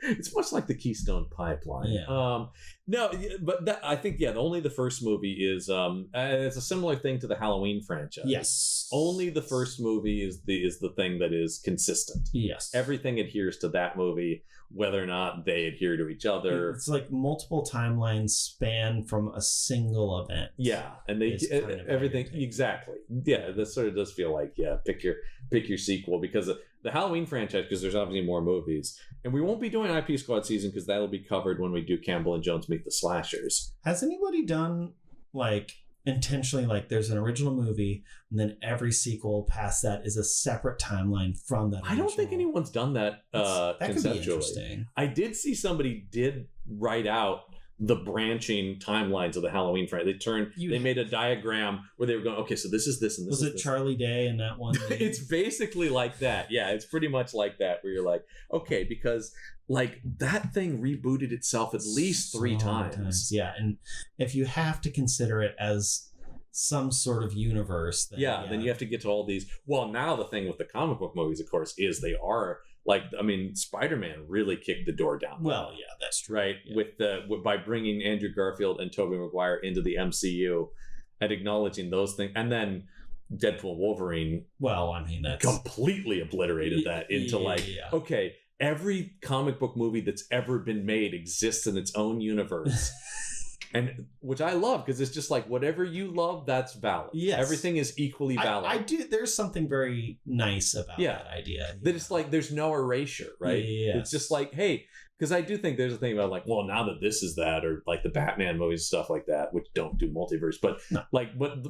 It's much like the Keystone Pipeline. Yeah. No, but I think only the first movie is it's a similar thing to the Halloween franchise. Yes. Only the first movie is the thing that is consistent. Yes. Everything adheres to that movie, whether or not they adhere to each other. It's like multiple timelines span from a single event. Yeah, and they everything exactly. Yeah, this sort of does feel like pick your sequel, because the Halloween franchise, because there's obviously more movies, and we won't be doing IP Squad season because that'll be covered when we do Campbell and Jones Meet the Slashers. Has anybody done like intentionally, like there's an original movie and then every sequel past that is a separate timeline from that original? I don't think anyone's done that that could be conceptually. interesting. I did see somebody did write out the branching timelines of the Halloween franchise. They made a diagram where they were going, okay, so this is this and this was is it this. Charlie Day in that one? It's basically like that. Yeah, it's pretty much like that, where you're like, okay, because like that thing rebooted itself at least three times. Yeah, and if you have to consider it as some sort of universe, then you have to get to all these. Well, now the thing with the comic book movies, of course, is they are like, I mean, Spider-Man really kicked the door down. Well, yeah, that's true. Right, yeah. By bringing Andrew Garfield and Tobey Maguire into the MCU and acknowledging those things, and then Deadpool and Wolverine. Well, I mean, that's completely obliterated that into okay, every comic book movie that's ever been made exists in its own universe. And which I love, because it's just like whatever you love, that's valid. Yes. Everything is equally valid. I do. There's something very nice about that idea. That it's like there's no erasure, right? Yes. It's just like, hey, because I do think there's a thing about like, well, now that this is that, or like the Batman movies and stuff like that, which don't do multiverse, but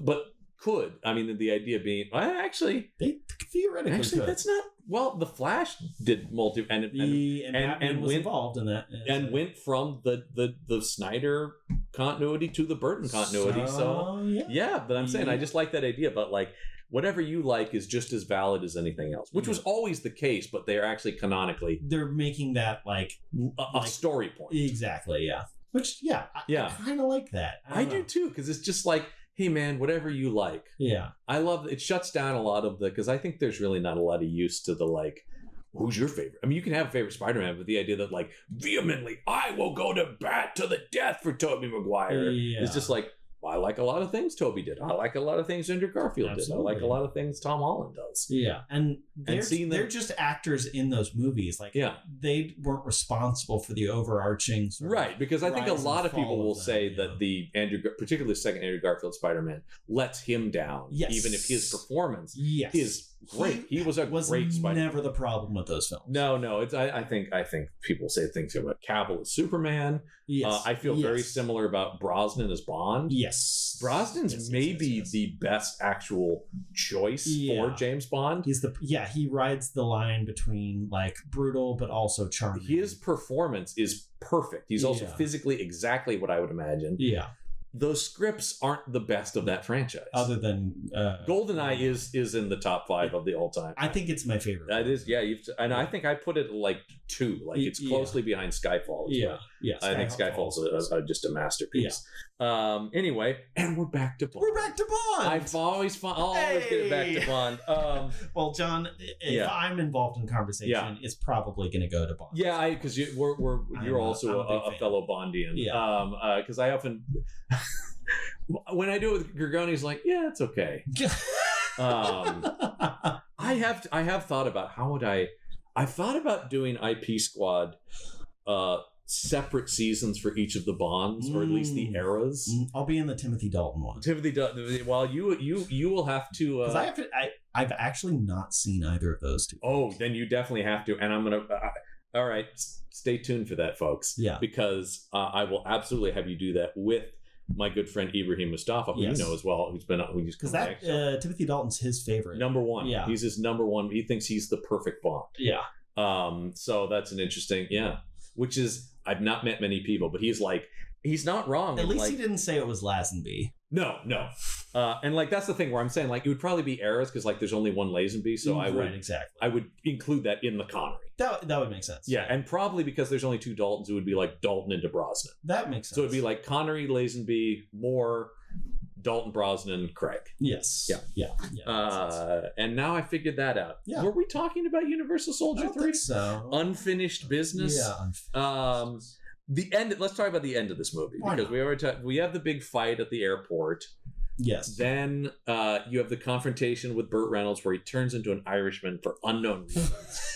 but could. I mean, the idea being, actually, they theoretically actually could. That's not. Well, the Flash did multi and Batman was involved in that, and went from the Snyder continuity to the Burton continuity. But I'm saying I just like that idea. But like, whatever you like is just as valid as anything else, which was always the case. But they are actually canonically they're making that like a story point. Exactly. Yeah. Which I kind of like that. I do too, because it's just like, hey man, whatever you like. Yeah. I love it. Shuts down a lot of because I think there's really not a lot of use to the like, who's your favorite? I mean, you can have a favorite Spider-Man, but the idea that like vehemently, I will go to bat to the death for Tobey Maguire is just like, I like a lot of things Tobey did. I like a lot of things Andrew Garfield did. I like a lot of things Tom Holland does. Yeah. And they're just actors in those movies. Like, they weren't responsible for the overarching right, because I think a lot of people will say that the particularly the second Andrew Garfield Spider-Man lets him down. Yes. Even if his performance is great. He was great Spider-Man. Never the problem with those films. No. It's I think people say things about Cavill as Superman. Yes. I feel very similar about Brosnan as Bond. Yes. Brosnan's maybe the best actual choice for James Bond. He rides the line between like brutal but also charming. His performance is perfect. He's also physically exactly what I would imagine. Yeah. Those scripts aren't the best of that franchise. Other than GoldenEye is in the top 5 of the all time. I think it's my favorite. That is, and I think I put it like 2. Like it's closely behind Skyfall. I think Skyfall's just a masterpiece. Anyway, and we're back to Bond. I've always get it back to Bond. Well, John, if I'm involved in conversation, it's probably going to go to Bond. Yeah, because you're also a fellow Bondian. Yeah. Because I often. When I do it with Gorgoni, he's like, yeah, it's okay. I have thought about I've thought about doing IP Squad separate seasons for each of the Bonds, or at least the eras. I'll be in the Timothy Dalton one. Well, you will have to because I've actually not seen either of those two. Oh, then you definitely have to, and I'm gonna all right, stay tuned for that, folks. Yeah, because I will absolutely have you do that with my good friend Ibrahim Mustafa, who you know as well, who's because that Timothy Dalton's his favorite, number one. Yeah, he's his number one. He thinks he's the perfect Bond. Yeah. So that's an interesting which is I've not met many people, but he's not wrong. At least he didn't say it was Lazenby. No. And like that's the thing where I'm saying like it would probably be eras because like there's only one Lazenby, so I would include that in the Connery. That would make sense. Yeah, and probably because there's only 2 Daltons, it would be like Dalton into Brosnan. That makes sense. So it'd be like Connery, Lazenby, Moore, Dalton, Brosnan, Craig. Yes. Yeah. And now I figured that out. Yeah. Were we talking about Universal Soldier 3? So. Unfinished business? Yeah. The end. Let's talk about the end of this movie because we have the big fight at the airport. Yes. Then you have the confrontation with Burt Reynolds where he turns into an Irishman for unknown reasons.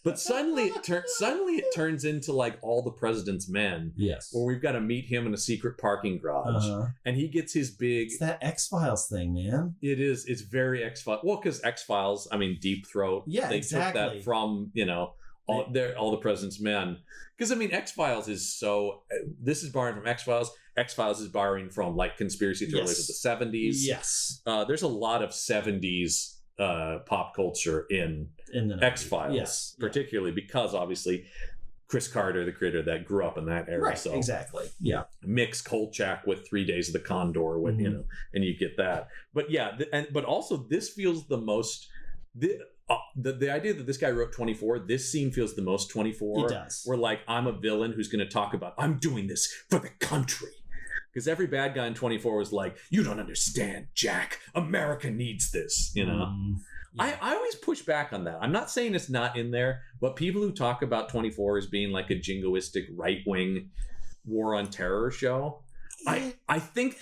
But suddenly it turns into like All the President's Men. Yes. Where we've got to meet him in a secret parking garage. And he gets his big... It's that X-Files thing, man. It is. It's very X-Files. Well, because X-Files, I mean, Deep Throat. Yeah, they took that from, All the President's Men. Because, I mean, X-Files is so... This is borrowing from X-Files. X-Files is borrowing from, like, conspiracy thrillers of the 70s. Yes. There's a lot of 70s pop culture in the X-Files, particularly because obviously Chris Carter, the creator of that, grew up in that era. Right, so exactly. Yeah. Mix Kolchak with 3 Days of the Condor, when and you get that. But yeah, but also this feels the most the idea that this guy wrote 24. This scene feels the most 24. It does. Where like I'm a villain who's going to talk about I'm doing this for the country. Because every bad guy in 24 was like, you don't understand, Jack. America needs this, Yeah. I always push back on that. I'm not saying it's not in there, but people who talk about 24 as being like a jingoistic right-wing war on terror show, I think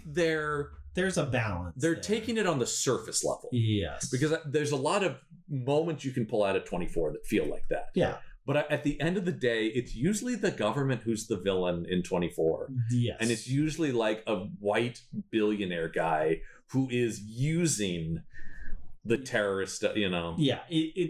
there's a balance. They're taking it on the surface level. Yes. Because there's a lot of moments you can pull out of 24 that feel like that. Yeah. But at the end of the day, it's usually the government who's the villain in 24. Yes. And it's usually like a white billionaire guy who is using the terrorist, Yeah.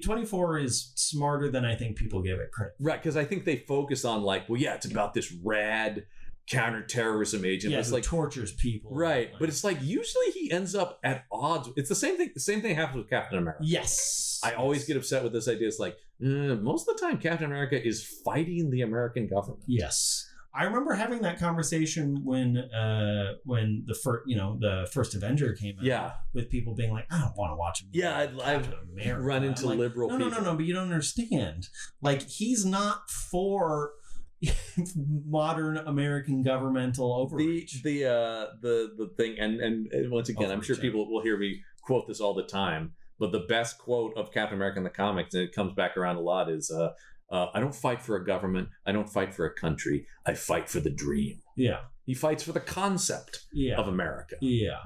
24 is smarter than I think people give it credit. Right, because I think they focus on like, well, yeah, it's about this rad counterterrorism agent. Yeah, it's who like tortures people. Right. But it's like usually he ends up at odds. It's the same thing. The same thing happens with Captain America. Yes. I always get upset with this idea. It's like, most of the time Captain America is fighting the American government. Yes. I remember having that conversation when the first Avenger came out. Yeah. With people being like, I don't want to watch him. Yeah, I've run into like, liberal people. No, but you don't understand. Like, he's not for modern American governmental overreach. The thing, and once again, I'm sure people will hear me quote this all the time, but the best quote of Captain America in the comics, and it comes back around a lot, is I don't fight for a government, I don't fight for a country, I fight for the dream. Yeah. He fights for the concept of America. Yeah.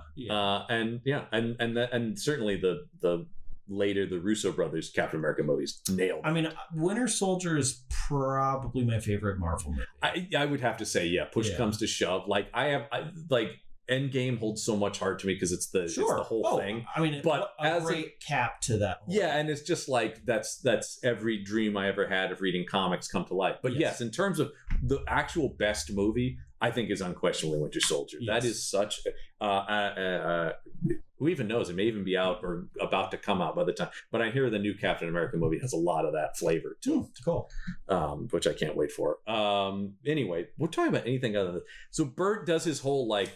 And certainly the later the Russo brothers Captain America movies nailed it. I mean, Winter Soldier is probably my favorite Marvel movie. I would have to say, push comes to shove. Like Endgame holds so much heart to me because it's the whole thing. I mean, but a great cap to that. And it's just like that's every dream I ever had of reading comics come to life. But yes, in terms of the actual best movie, I think is unquestionably Winter Soldier. Yes. That is such. Who even knows? It may even be out or about to come out by the time. But I hear the new Captain America movie has a lot of that flavor too. Cool. Which I can't wait for. Anyway, we're talking about anything other than so Burt does his whole like.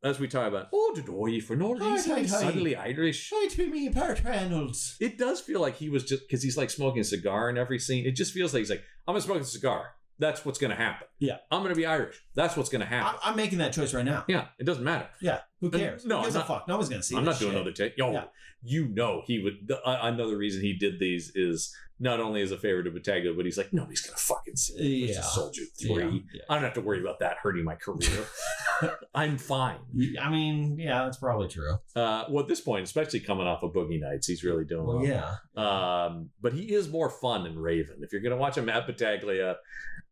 As we talk about, did I for no reason suddenly Irish? Try to me, Burt Reynolds. It does feel like he was just because he's like smoking a cigar in every scene. It just feels like he's like, I'm gonna smoke a cigar. That's what's gonna happen. Yeah, I'm gonna be Irish. That's what's gonna happen. I'm making that choice right now. Yeah, it doesn't matter. Yeah, who cares? No, who gives a fuck? No one's gonna see. I'm not doing shit. another take. He would. Another reason he did these is not only as a favor to Battaglia, but he's like, nobody's gonna fucking see it. It's just Soldier 3. Yeah. I don't have to worry about that hurting my career. I'm fine. I mean, yeah, that's probably true. Well, at this point, especially coming off of Boogie Nights, he's really doing well. Yeah. But he is more fun than Raven. If you're gonna watch a Matt Battaglia,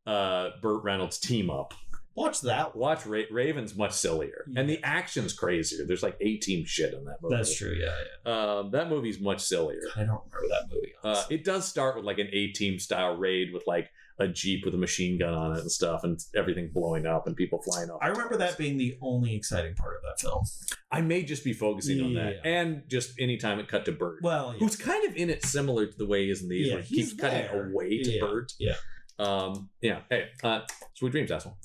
Burt Reynolds team up, watch that. Watch Raven's much sillier, and the action's crazier. There's like A-team shit in that movie. That's true. Yeah. That movie's much sillier. I don't remember that movie. It does start with like an A-team style raid with like a Jeep with a machine gun on it and stuff, and everything blowing up and people flying off. I remember that being the only exciting part of that film. I may just be focusing on that, and just anytime it cut to Burt, who's kind of in it similar to the way he is in these, where he keeps cutting away to Burt. Hey, sweet dreams, asshole.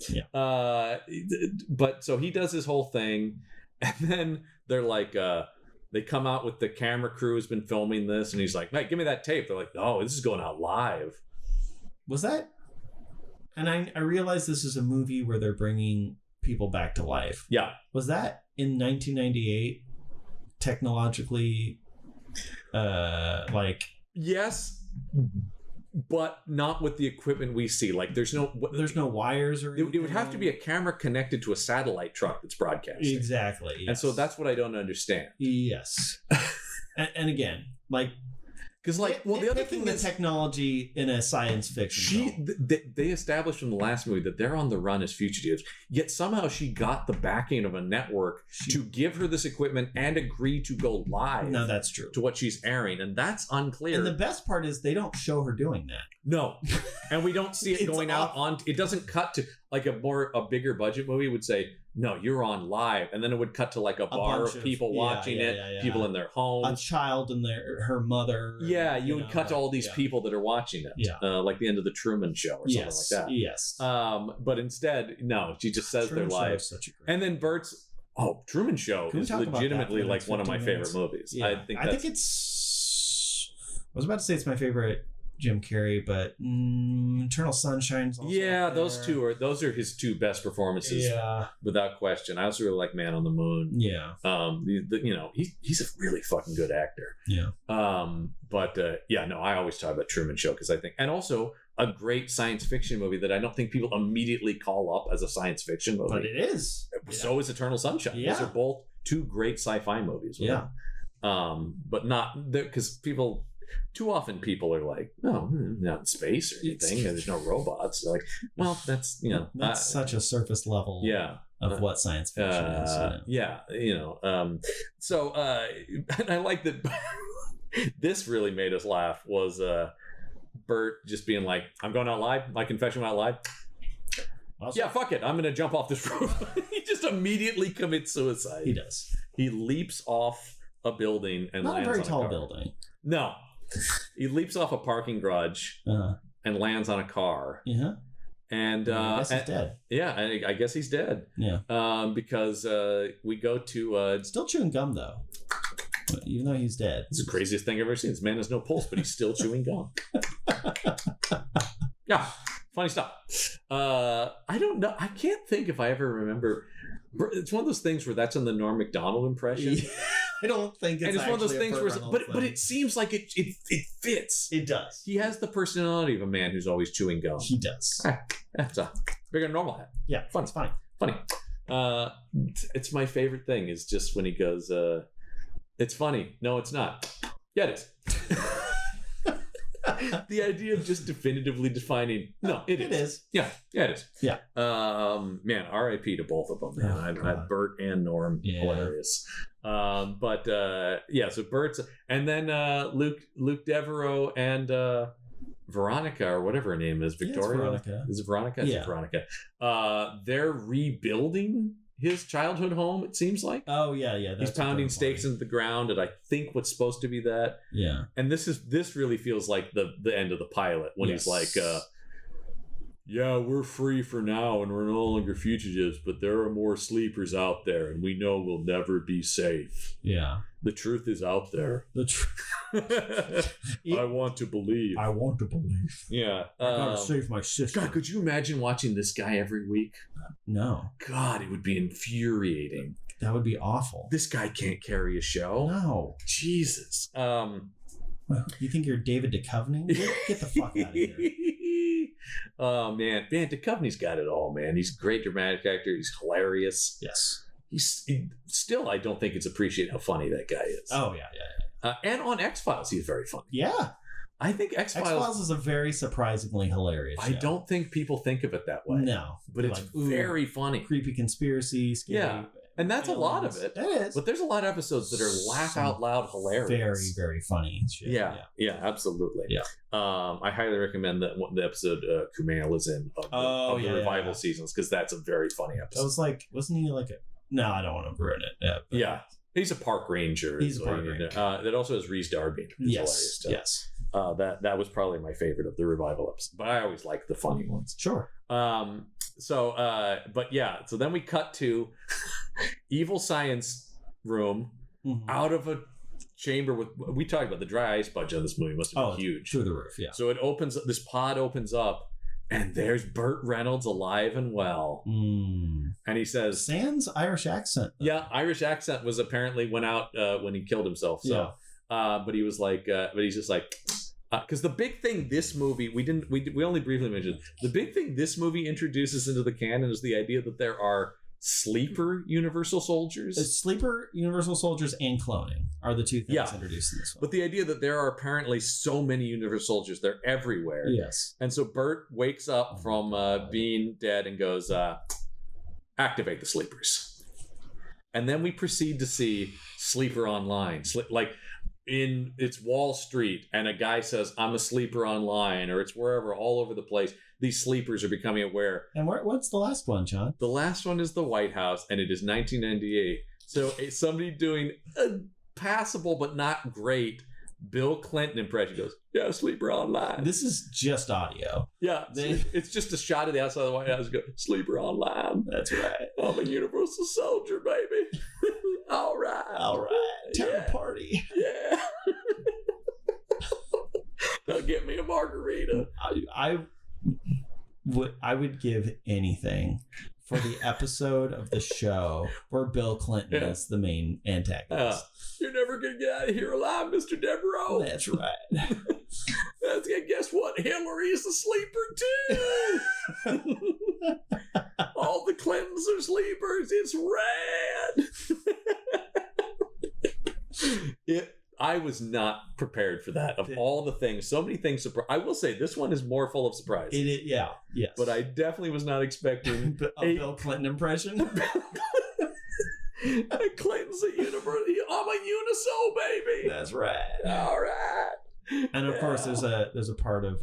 But so he does his whole thing, and then they're like, they come out with the camera crew has been filming this, and he's like, "Hey, give me that tape." They're like, "Oh, this is going out live." Was that? And I realized this is a movie where they're bringing people back to life. Yeah. Was that in 1998 technologically, Yes. but not with the equipment we see. Like there's no wires or anything. It would have to be a camera connected to a satellite truck that's broadcasting. Exactly. Yes. And so that's what I don't understand. Yes. and again, like, because like, well, the other thing that's technology in a science fiction. They established from the last movie that they're on the run as fugitives. Yet somehow she got the backing of a network to give her this equipment and agree to go live. No, that's true. To what she's airing, and that's unclear. And the best part is they don't show her doing that. No, and we don't see it going out on. It doesn't cut to like a bigger budget movie would say, no, you're on live, and then it would cut to like a bar of people watching it, people in their homes, a child and her mother. Yeah, you would cut to all these people that are watching it, like the end of the Truman Show or something like that. Yes. But instead, no, she just says they're live, and then Burt's Truman Show is legitimately like one of my favorite movies. Yeah. I think it's. I was about to say it's my favorite Jim Carrey, but Eternal Sunshine's also those are his two best performances, without question. I also really like Man on the Moon. Yeah, he's a really fucking good actor. Yeah, I always talk about Truman Show because I think, and also a great science fiction movie that I don't think people immediately call up as a science fiction movie, but it is. So is Eternal Sunshine. Yeah. Those are both two great sci-fi movies. Yeah, but not because people. Too often people are like, no, not in space or anything, and there's no robots. They're like, well, that's that's such a surface level of what science fiction is. So and I like that. This really made us laugh. Was Burt just being like, I'm going out live. My confession went out live. Also, fuck it. I'm going to jump off this roof. He just immediately commits suicide. He does. He leaps off a building and not lands a very on tall car. building. No. He leaps off a parking garage and lands on a car. Yeah. And I guess he's dead. Yeah, I guess he's dead. Yeah. Because we go to still chewing gum though. Even though he's dead. It's the craziest thing I've ever seen. This man has no pulse, but he's still chewing gum. Yeah. Funny stuff. I don't know. I can't think if I ever remember. It's one of those things where that's in the Norm Macdonald impression. I don't think it's and it's one of those things where, but it seems like it fits. It does. He has the personality of a man who's always chewing gum. He does. That's a bigger than normal hat. Yeah, fun. It's fine. Funny. It's my favorite thing is just when he goes, it's funny. No, it's not. Yeah, it is. The idea of just definitively defining, no, it is. Yeah, it is. Yeah. Man, R.I.P. to both of them. Man, I Burt and Norm, hilarious. So Burt's, and then Luke Devereaux and Veronica or whatever her name is, Victoria. Is it Veronica? Yeah. It's Veronica. They're rebuilding his childhood home, it seems like. Oh yeah. He's pounding stakes into the ground, and I think what's supposed to be that. Yeah. And this really feels like the end of the pilot when he's like, we're free for now and we're no longer fugitives, but there are more sleepers out there, and we know we'll never be safe. Yeah. The truth is out there. The truth. I want to believe. Yeah. I gotta save my sister. God, could you imagine watching this guy every week? No. God, it would be infuriating. That would be awful. This guy can't carry a show. No. Jesus. You think you're David Duchovny? Get the fuck out of here. Oh, man. Duchovny's got it all, man. He's a great dramatic actor. He's hilarious. Yes. Still, I don't think it's appreciated how funny that guy is. Oh, yeah. And on X-Files, he's very funny. Yeah. I think X-Files is a very surprisingly hilarious show. I don't think people think of it that way. No. But it's very funny. Creepy conspiracy, scary. Yeah. And that's a lot of it. It is. But there's a lot of episodes that are laugh out loud hilarious. Very, very funny shit. Yeah, absolutely. Yeah. I highly recommend that the episode Kumail is in of the revival seasons, because that's a very funny episode. I was like, wasn't he like a... No, I don't want to ruin it. Yeah. He's a park ranger. He's a park ranger. That also has Reese Darby. Yes. Hilarious stuff. That was probably my favorite of the revival episodes. But I always like the funny ones. Sure. So then we cut to evil science room out of a chamber with, we talked about the dry ice budget of this movie must have been huge. Through the roof, yeah. So this pod opens up, and there's Burt Reynolds alive and well. And he says... Sans Irish accent. Though. Yeah, Irish accent went out when he killed himself. So, but he was like, but he's just like, because the big thing this movie we only briefly mentioned, the big thing this movie introduces into the canon is the idea that there are sleeper universal soldiers. Sleeper universal soldiers and cloning are the two things introduced in this one. But the idea that there are apparently so many universal soldiers, they're everywhere. Yes. And so Burt wakes up from being dead and goes, activate the sleepers. And then we proceed to see Sleeper Online. It's Wall Street, and a guy says, I'm a sleeper online, or it's wherever, all over the place. These sleepers are becoming aware. And what's the last one, John? The last one is the White House, and it is 1998. So somebody doing a passable but not great Bill Clinton impression goes, yeah, sleeper online. This is just audio. Yeah, it's just a shot of the outside of the White House. Go, sleeper online. That's right. I'm a universal soldier, baby. All right. Time to party. Yeah. Now get me a margarita. I would give anything for the episode of the show where Bill Clinton is the main antagonist. You're never going to get out of here alive, Mr. Devereaux. That's right. Guess what? Hillary's a sleeper, too. All the Clintons are sleepers. It's rad. I was not prepared for that. Of all the things, so many things. I will say this one is more full of surprise. Yes. But I definitely was not expecting a Bill Clinton impression. Clinton's a university. I'm a unisol, baby. That's right. All right. And of course, there's a part of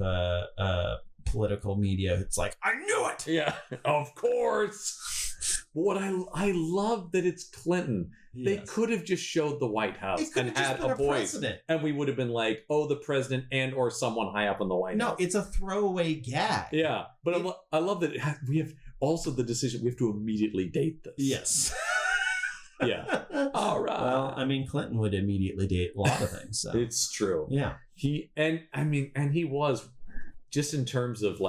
political media. It's like, I knew it. Yeah, of course. What I love that it's Clinton. Yes. They could have just showed the White House and had a voice, and we would have been like, "Oh, the president and or someone high up in the White House." No, it's a throwaway gag. Yeah, but I love that we have also the decision. We have to immediately date this. Yes. Yeah. All right. Well, I mean, Clinton would immediately date a lot of things. So. It's true. Yeah. He was. Just in terms of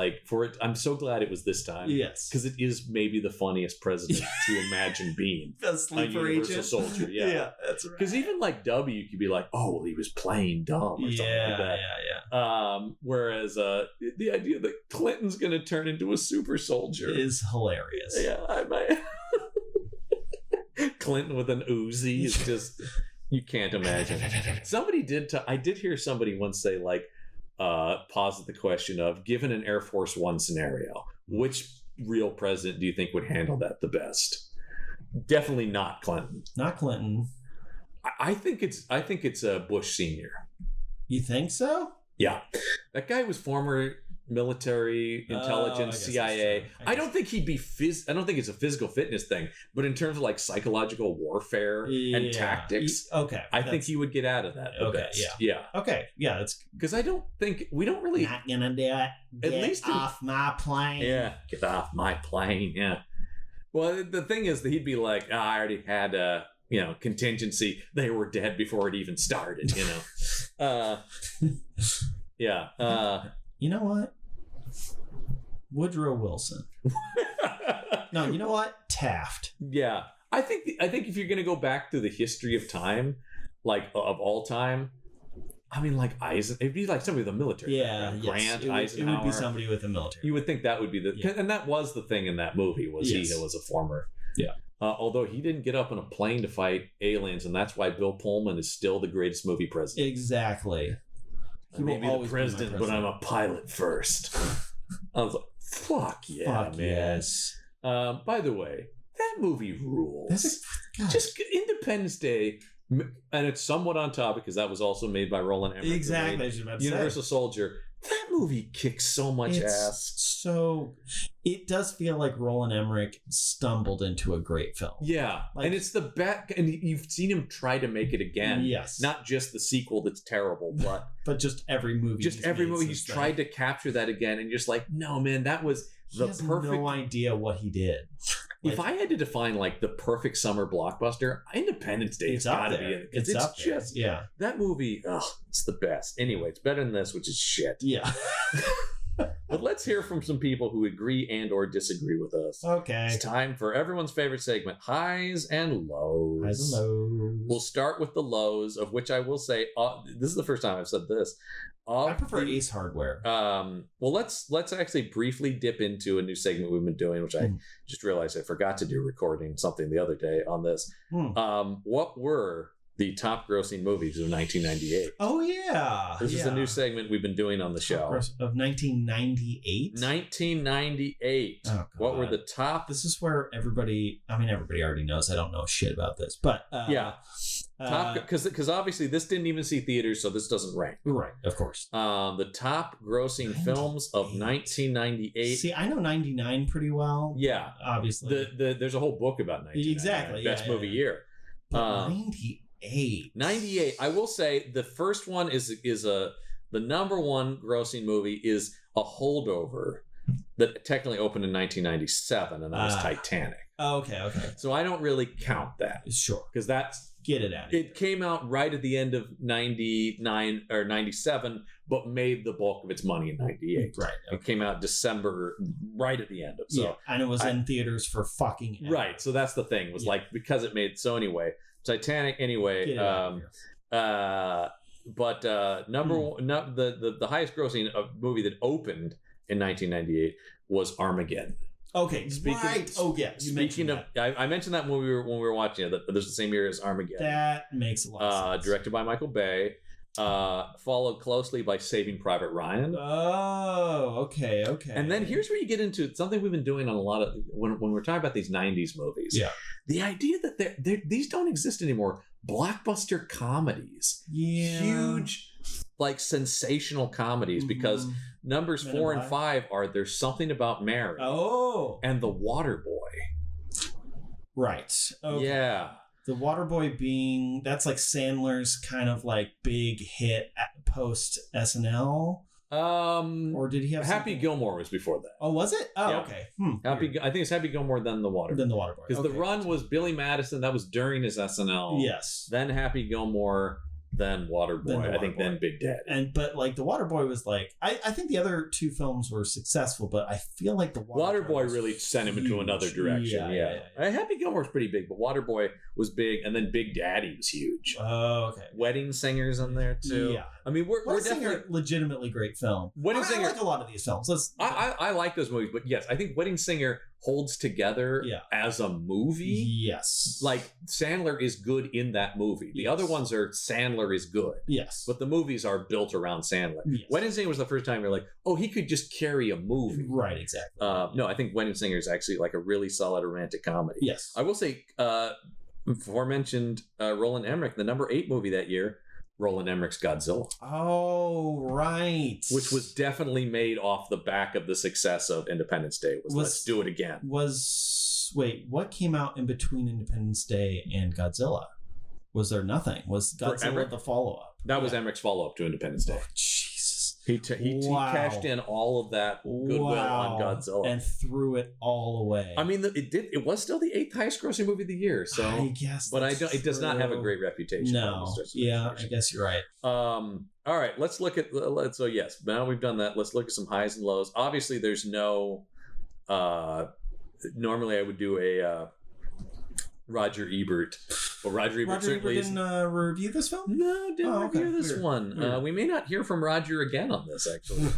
I'm so glad it was this time. Yes. Because it is maybe the funniest president to imagine being. The sleeper agent. Soldier, yeah. Yeah, that's right. Because even W could be like, oh, well, he was playing dumb or something like that. Yeah. Whereas the idea that Clinton's going to turn into a super soldier is hilarious. Yeah, I might. Clinton with an Uzi is just, you can't imagine. Somebody I did hear somebody once say, posit the question of, given an Air Force One scenario, which real president do you think would handle that the best? Definitely not Clinton. Not Clinton. I think it's Bush Senior. You think so? Yeah, that guy was former military intelligence, CIA. I don't think he'd be I don't think it's a physical fitness thing, but in terms of psychological warfare and tactics, I think he would get out of that the best. Yeah. Okay. Yeah, that's because we don't really not gonna do it. Get off my plane. Yeah, get off my plane. Yeah. Well, the thing is that he'd be like, I already had contingency. They were dead before it even started. Yeah. You know what? Woodrow Wilson. No, you know what? Taft. Yeah. I think if you're going to go back to the history of time, of all time, I mean, it'd be somebody with a military. Yeah. Grant, yes. Eisenhower. It would be somebody with a military. You would think that would be and that was the thing in that movie was he was a former. Yeah. Although he didn't get up on a plane to fight aliens, and that's why Bill Pullman is still the greatest movie president. Exactly. He may be the president, but I'm a pilot first. I was like, fuck yeah, man. Yes. By the way, that movie rules. Just Independence Day, and it's somewhat on topic because that was also made by Roland Emmerich. Exactly. Universal Soldier. That movie kicks so much ass. So it does feel like Roland Emmerich stumbled into a great film. Yeah. And it's the back, and you've seen him try to make it again. Yes. Not just the sequel that's terrible, but just every movie. Just every movie he's tried to capture that again, and just no, man, that was the perfect. No idea what he did. If I had to define the perfect summer blockbuster, Independence Day has got to be in it. It's up there. Yeah. That movie, it's the best. Anyway, it's better than this, which is shit. Yeah. But let's hear from some people who agree and or disagree with us. Okay. It's time for everyone's favorite segment, highs and lows. Highs and lows. We'll start with the lows, of which I will say, this is the first time I've said this. I prefer Ace Hardware. Well, let's actually briefly dip into a new segment we've been doing, which I just realized I forgot to do, recording something the other day on this. What were the top grossing movies of 1998? Oh, yeah. This is a new segment we've been doing on the show. Of 1998? 1998. Oh, what were the top? This is where everybody already knows. I don't know shit about this. But yeah. Top, because obviously this didn't even see theaters, so this doesn't rank. Right, of course. The top grossing films of 1998. See, I know 99 pretty well. Yeah. Obviously. There's a whole book about 1998. Exactly. Best movie year. 98. 98. I will say the first one is the number one grossing movie is a holdover that technically opened in 1997, and that was Titanic. Oh, okay. So I don't really count that. Sure. Because that's... Get it out. It came out right at the end of 99 or 97, but made the bulk of its money in 98. Right. Okay. It came out December, right at the end of. So yeah, and it was in theaters for fucking ever. Right. So that's the thing. Was like, because it made, so anyway, Titanic anyway. But number one, the highest grossing movie that opened in 1998 was Armageddon. Okay, right. Oh yeah. Speaking of, I mentioned that when we were watching it. That there's the same year as Armageddon. That makes a lot of sense. Directed by Michael Bay, followed closely by Saving Private Ryan. Oh, okay. And then here's where you get into something we've been doing on a lot of when we're talking about these '90s movies. Yeah, the idea that these don't exist anymore. Blockbuster comedies, huge, like sensational comedies, because numbers 4 and 5 are There's Something About Mary. Oh. And The Waterboy. Right. Okay. Yeah. The Waterboy being, that's like Sandler's kind of like big hit post SNL. Or did he have Happy Gilmore was before that. Oh, was it? Oh, yeah. Okay. I think it's Happy Gilmore, then The Waterboy. Then The Waterboy. Because the run was Billy Madison. That was during his SNL. Yes. Then Happy Gilmore, then Waterboy. I think then Big Daddy. But like The Waterboy was like, I think the other two films were successful, but I feel like The Waterboy really sent him into another direction. Yeah. Happy Gilmore's pretty big, but Waterboy was big, and then Big Daddy was huge. Oh, okay. Wedding Singer's in there too. Yeah. I mean, we're definitely legitimately great film. Wedding Singer. I like a lot of these films. I like those movies, but yes, I think Wedding Singer holds together as a movie. Yes. Like Sandler is good in that movie. The other ones are Sandler is good. Yes. But the movies are built around Sandler. Yes. Wedding Singer was the first time you're like, oh, he could just carry a movie. Right, exactly. No, I think Wedding Singer is actually like a really solid romantic comedy. Yes. I will say, aforementioned Roland Emmerich, the number 8 movie that year, Roland Emmerich's Godzilla. Oh, right. Which was definitely made off the back of the success of Independence Day. Let's do it again. Wait, what came out in between Independence Day and Godzilla? Was there nothing? Was Godzilla the follow-up? That was Emmerich's follow-up to Independence Day. Oh, Jesus. He cashed in all of that goodwill on Godzilla. And threw it all away. I mean, it was still the 8th highest grossing movie of the year. So I guess but it does not have a great reputation. No. Yeah, I guess you're right. All right, let's look at... So yes, now we've done that. Let's look at some highs and lows. Obviously, there's no... normally I would do a... Roger Ebert. Well, Roger Ebert didn't review this film? No, didn't review this one. Weird. We may not hear from Roger again on this, actually.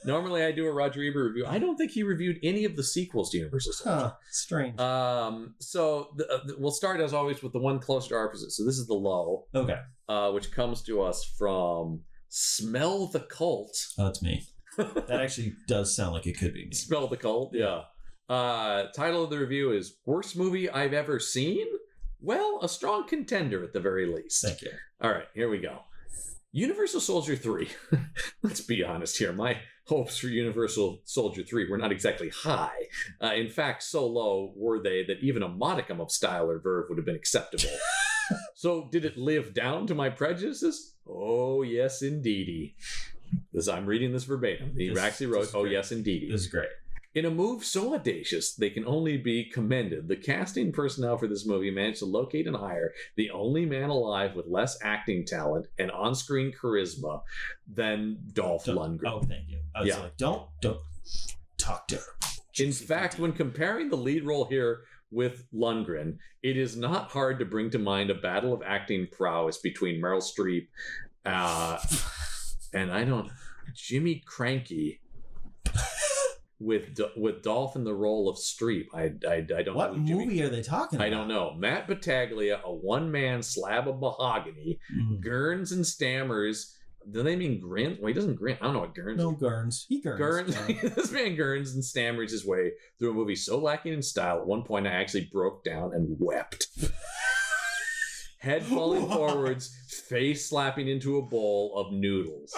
Normally I do a Roger Ebert review. I don't think he reviewed any of the sequels to Universal Soldier. Strange. So we'll start, as always, with the one closer to our position. So this is the low. Okay. Which comes to us from Smell the Cult. Oh, that's me. That actually does sound like it could be me. Smell the Cult, yeah. Title of the review is Worst Movie I've Ever Seen? Well, a strong contender at the very least. Thank you. All right, here we go. Universal Soldier 3. Let's be honest here. My hopes for Universal Soldier 3 were not exactly high. In fact, so low were they that even a modicum of style or verve would have been acceptable. So did it live down to my prejudices? Oh, yes, indeedy. I'm reading this verbatim. He actually wrote, oh, yes, indeedy. This is great. In a move so audacious, they can only be commended. The casting personnel for this movie managed to locate and hire the only man alive with less acting talent and on-screen charisma than Dolph Lundgren. Oh, thank you. I was like, don't Talk to her. In fact, when comparing the lead role here with Lundgren, it is not hard to bring to mind a battle of acting prowess between Meryl Streep and Jimmy Cranky with Dolph in the role of Streep. I don't know. What movie are they talking about? I don't know. Matt Battaglia, a one-man slab of mahogany, gurns and stammers. Do they mean grin? Well, he doesn't grin. I don't know what gurns. No, gurns. He gurns. Yeah. This man gurns and stammers his way through a movie so lacking in style. At one point, I actually broke down and wept. Head falling forwards, face slapping into a bowl of noodles.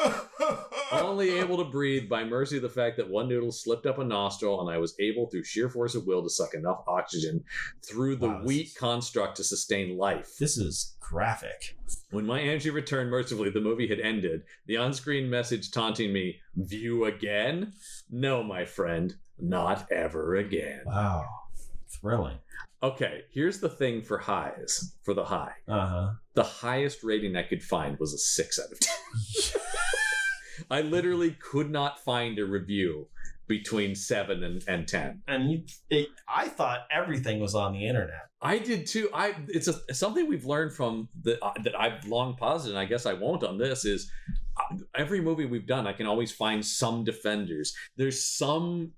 Only able to breathe by mercy of the fact that one noodle slipped up a nostril, and I was able, through sheer force of will, to suck enough oxygen through the wheat construct to sustain life. This is graphic. When my energy returned mercifully, the movie had ended. The on-screen message taunting me, "View again? No, my friend, not ever again." Wow. Thrilling. Okay, here's the thing for highs, for the high. Uh-huh. The highest rating I could find was a 6 out of 10. I literally could not find a review between 7 and 10. And I thought everything was on the internet. I did too. It's something we've learned from that I've long posited, and I guess I won't on this, is every movie we've done, I can always find some defenders. There's some,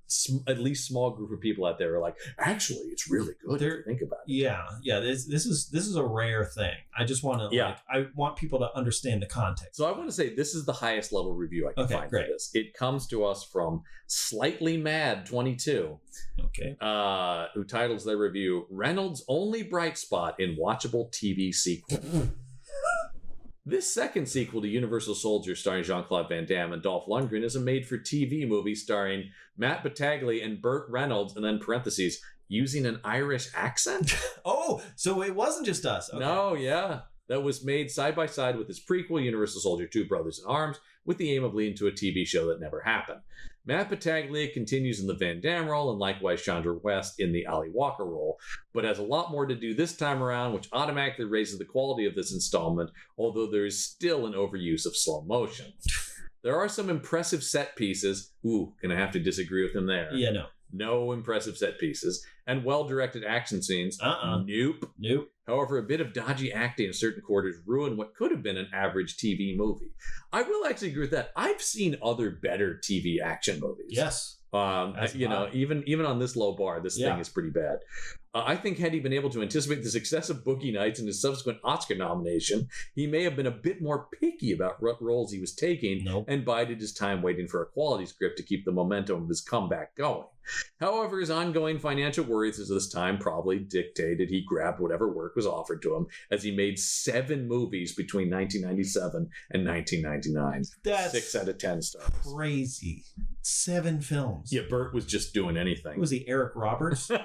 at least small group of people out there who are like, actually, it's really good if you think about it. Yeah. This is a rare thing. I just want to, I want people to understand the context. So I want to say this is the highest level review I can find for this. It comes to us from Slightly Mad 22. Okay. Who titles their review, "Reynolds' only bright spot in watchable TV sequel." This second sequel to Universal Soldier starring Jean-Claude Van Damme and Dolph Lundgren is a made-for-TV movie starring Matt Battaglia and Burt Reynolds, and then parentheses, using an Irish accent? Oh, so it wasn't just us. Okay. No, yeah. That was made side by side with his prequel, Universal Soldier 2 Brothers in Arms, with the aim of leading to a TV show that never happened. Matt Battaglia continues in the Van Damme role, and likewise Chandra West in the Ali Walker role, but has a lot more to do this time around, which automatically raises the quality of this installment, although there is still an overuse of slow motion. There are some impressive set pieces. Ooh, gonna have to disagree with him there. Yeah, no. No impressive set pieces, and well-directed action scenes. Nope. However, a bit of dodgy acting in certain quarters ruined what could have been an average TV movie. I will actually agree with that. I've seen other better TV action movies. Yes. Even on this low bar, this thing is pretty bad. I think had he been able to anticipate the success of Boogie Nights and his subsequent Oscar nomination, he may have been a bit more picky about what roles he was taking and bided his time waiting for a quality script to keep the momentum of his comeback going. However, his ongoing financial worries at this time probably dictated he grabbed whatever work was offered to him, as he made 7 movies between 1997 and 1999. That's 6 out of 10 stars. Crazy. 7 films. Yeah, Burt was just doing anything. Was he Eric Roberts? Did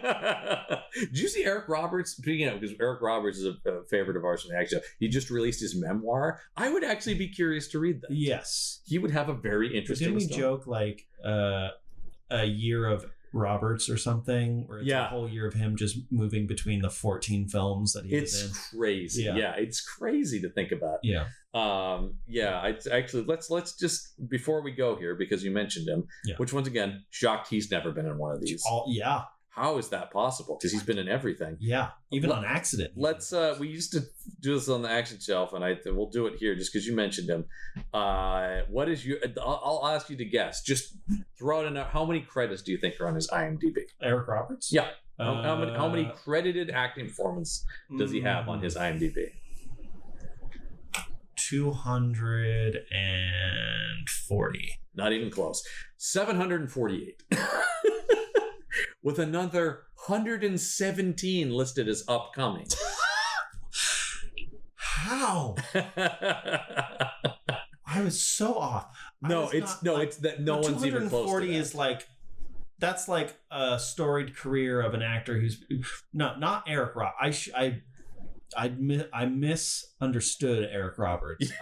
you see Eric Roberts? Speaking of, because Eric Roberts is a favorite of ours from the action show. He just released his memoir. I would actually be curious to read that. Yes. He would have a very interesting Didn't we joke like a year of Roberts or something, where it's a whole year of him just moving between the 14 films that he was in? It's crazy. Yeah, it's crazy to think about. Yeah. It's actually, let's just, before we go here, because you mentioned him, which once again, shocked he's never been in one of these. How is that possible? Because he's been in everything. Yeah, even on accident. Let's. We used to do this on the action shelf, and we'll do it here just because you mentioned him. What is your? I'll ask you to guess. Just throw out how many credits do you think are on his IMDb? Eric Roberts. Yeah. How many credited acting performances does he have on his IMDb? 240. Not even close. 748. With another 117 listed as upcoming. How? I was so off. It's that no one's even close to that. 240 is like, that's like a storied career of an actor who's not Eric Roberts. I misunderstood Eric Roberts.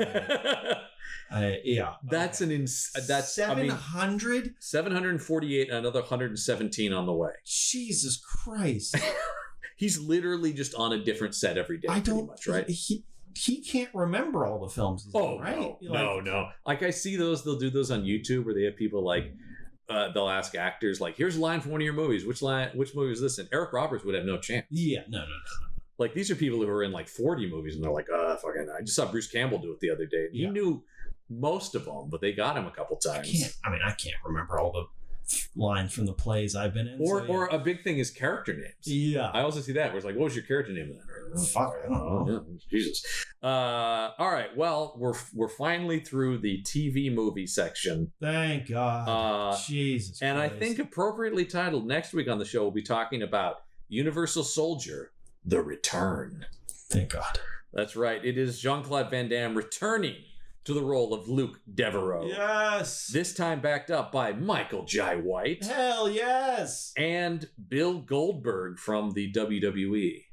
That's 700? 748 and another 117 on the way. Jesus Christ. He's literally just on a different set every day, pretty much, right? He can't remember all the films he's in, right? No. Like I see those, they'll do those on YouTube where they have people like they'll ask actors like, "Here's a line from one of your movies. Which movie was this in?" Eric Roberts would have no chance. Yeah, no. Like, these are people who are in like 40 movies, and they're like, fucking. I just saw Bruce Campbell do it the other day. He knew most of them, but they got him a couple times. I can't remember all the lines from the plays I've been in. Or a big thing is character names. Yeah. I also see that where it's like, what was your character name then? Fuck, I don't know. Yeah, Jesus. All right. Well, we're finally through the TV movie section. Thank God. Jesus And Christ. I think appropriately titled, next week on the show, we'll be talking about Universal Soldier, The Return. Thank God. That's right. It is Jean-Claude Van Damme returning to the role of Luke Devereaux. Yes. This time backed up by Michael Jai White. Hell yes. And Bill Goldberg from the WWE.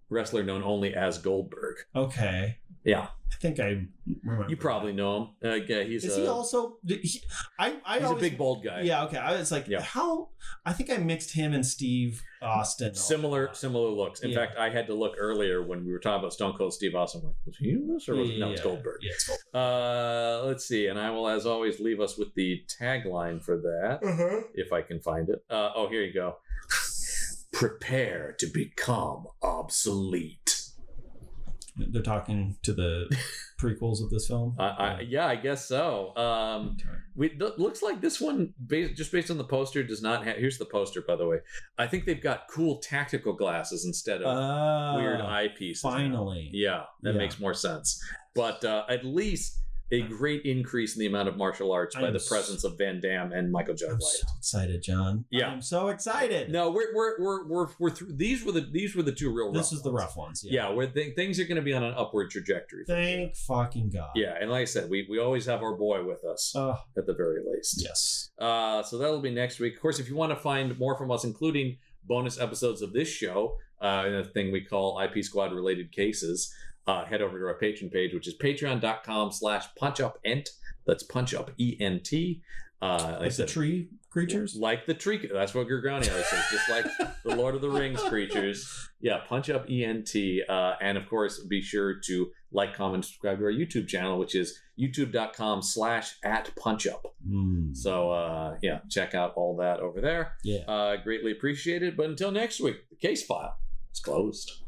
Wrestler known only as Goldberg. Okay. Yeah. I think I remember. You probably know him. He's he also? he's a big bald guy. Yeah. Okay. I was like, how? I think I mixed him and Steve Austin. Similar looks. In fact, I had to look earlier when we were talking about Stone Cold Steve Austin. I'm like, was he in this or was it? No, it's Goldberg. Yeah, it's Goldberg. Let's see, and I will, as always, leave us with the tagline for that, if I can find it. Here you go. Prepare to become obsolete. They're talking to the prequels of this film. I guess so. Looks like this one, just based on the poster, does not have. Here's the poster, by the way. I think they've got cool tactical glasses instead of weird eyepieces. Finally, that makes more sense. But at least a great increase in the amount of martial arts by the presence of Van Damme and Michael Jai White. So excited, John. Yeah, I'm so excited. No, we're through. These were the two real. This was the rough ones. Yeah, where things are going to be on an upward trajectory. Thank fucking God. Yeah, and like I said, we always have our boy with us at the very least. Yes. So that'll be next week. Of course, if you want to find more from us, including bonus episodes of this show, and a thing we call IP Squad Related Cases, head over to our Patreon page, which is patreon.com/punchupent. That's punchup ENT. Like the tree creatures? Like the tree. That's what Gorgoni always says. Just like the Lord of the Rings creatures. Yeah, punchup ENT. And of course, be sure to like, comment, subscribe to our YouTube channel, which is youtube.com/@punchup. So, check out all that over there. Yeah. Greatly appreciated. But until next week, the case file is closed.